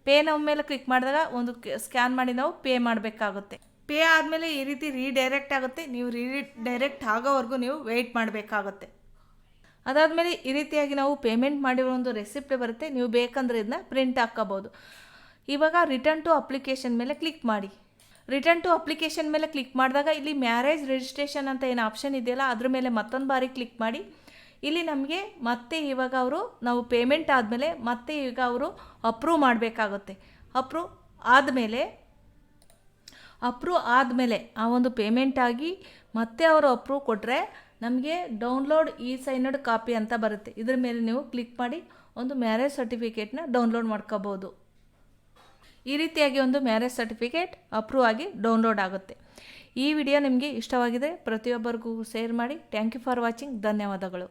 ಪೇ ನಾವು ಮೇಲೆ ಕ್ಲಿಕ್ ಮಾಡಿದಾಗ ಒಂದು ಸ್ಕ್ಯಾನ್ ಮಾಡಿ ನಾವು ಪೇ ಮಾಡಬೇಕಾಗುತ್ತೆ. ಪೇ ಆದಮೇಲೆ ಈ ರೀತಿ ರೀಡೈರೆಕ್ಟ್ ಆಗುತ್ತೆ. ನೀವು ರೀಡೈರೆಕ್ಟ್ ಆಗೋವರೆಗೂ ನೀವು ವೆಯ್ಟ್ ಮಾಡಬೇಕಾಗುತ್ತೆ. ಅದಾದಮೇಲೆ ಈ ರೀತಿಯಾಗಿ ನಾವು ಪೇಮೆಂಟ್ ಮಾಡಿರೋ ಒಂದು ರೆಸಿಪ್ಟ್ ಬರುತ್ತೆ. ನೀವು ಬೇಕಂದ್ರೆ ಇದನ್ನ ಪ್ರಿಂಟ್ ಹಾಕ್ಕೋಬೋದು. ಇವಾಗ ರಿಟರ್ನ್ ಟು ಅಪ್ಲಿಕೇಶನ್ ಮೇಲೆ ಕ್ಲಿಕ್ ಮಾಡಿ. ರಿಟರ್ನ್ ಟು ಅಪ್ಲಿಕೇಶನ್ ಮೇಲೆ ಕ್ಲಿಕ್ ಮಾಡಿದಾಗ ಇಲ್ಲಿ ಮ್ಯಾರೇಜ್ ರಿಜಿಸ್ಟ್ರೇಷನ್ ಅಂತ ಏನು ಆಪ್ಷನ್ ಇದೆಯಲ್ಲ ಅದ್ರ ಮೇಲೆ ಮತ್ತೊಂದು ಬಾರಿ ಕ್ಲಿಕ್ ಮಾಡಿ. ಇಲ್ಲಿ ನಮಗೆ ಮತ್ತೆ ಇವಾಗ ನಾವು ಪೇಮೆಂಟ್ ಆದಮೇಲೆ ಮತ್ತೆ ಈಗ ಅವರು ಅಪ್ರೂವ್ ಮಾಡಬೇಕಾಗುತ್ತೆ. ಅಪ್ರೂವ್ ಆದಮೇಲೆ ಆ ಒಂದು ಪೇಮೆಂಟ್ ಆಗಿ ಮತ್ತೆ ಅವರು ಅಪ್ರೂವ್ ಕೊಟ್ಟರೆ ನಮಗೆ ಡೌನ್ಲೋಡ್ ಇ-ಸೈನಡ್ ಕಾಪಿ ಅಂತ ಬರುತ್ತೆ. ಇದ್ರ ಮೇಲೆ ನೀವು ಕ್ಲಿಕ್ ಮಾಡಿ ಒಂದು ಮ್ಯಾರೇಜ್ ಸರ್ಟಿಫಿಕೇಟ್ನ ಡೌನ್ಲೋಡ್ ಮಾಡ್ಕೋಬೋದು. ಈ ರೀತಿಯಾಗಿ ಒಂದು ಮ್ಯಾರೇಜ್ ಸರ್ಟಿಫಿಕೇಟ್ ಅಪ್ರೂವ್ ಆಗಿ ಡೌನ್ಲೋಡ್ ಆಗುತ್ತೆ. ಈ ವಿಡಿಯೋ ನಿಮಗೆ ಇಷ್ಟವಾಗಿದೆ ಪ್ರತಿಯೊಬ್ಬರಿಗೂ ಶೇರ್ ಮಾಡಿ. Thank you for watching. ಧನ್ಯವಾದಗಳು.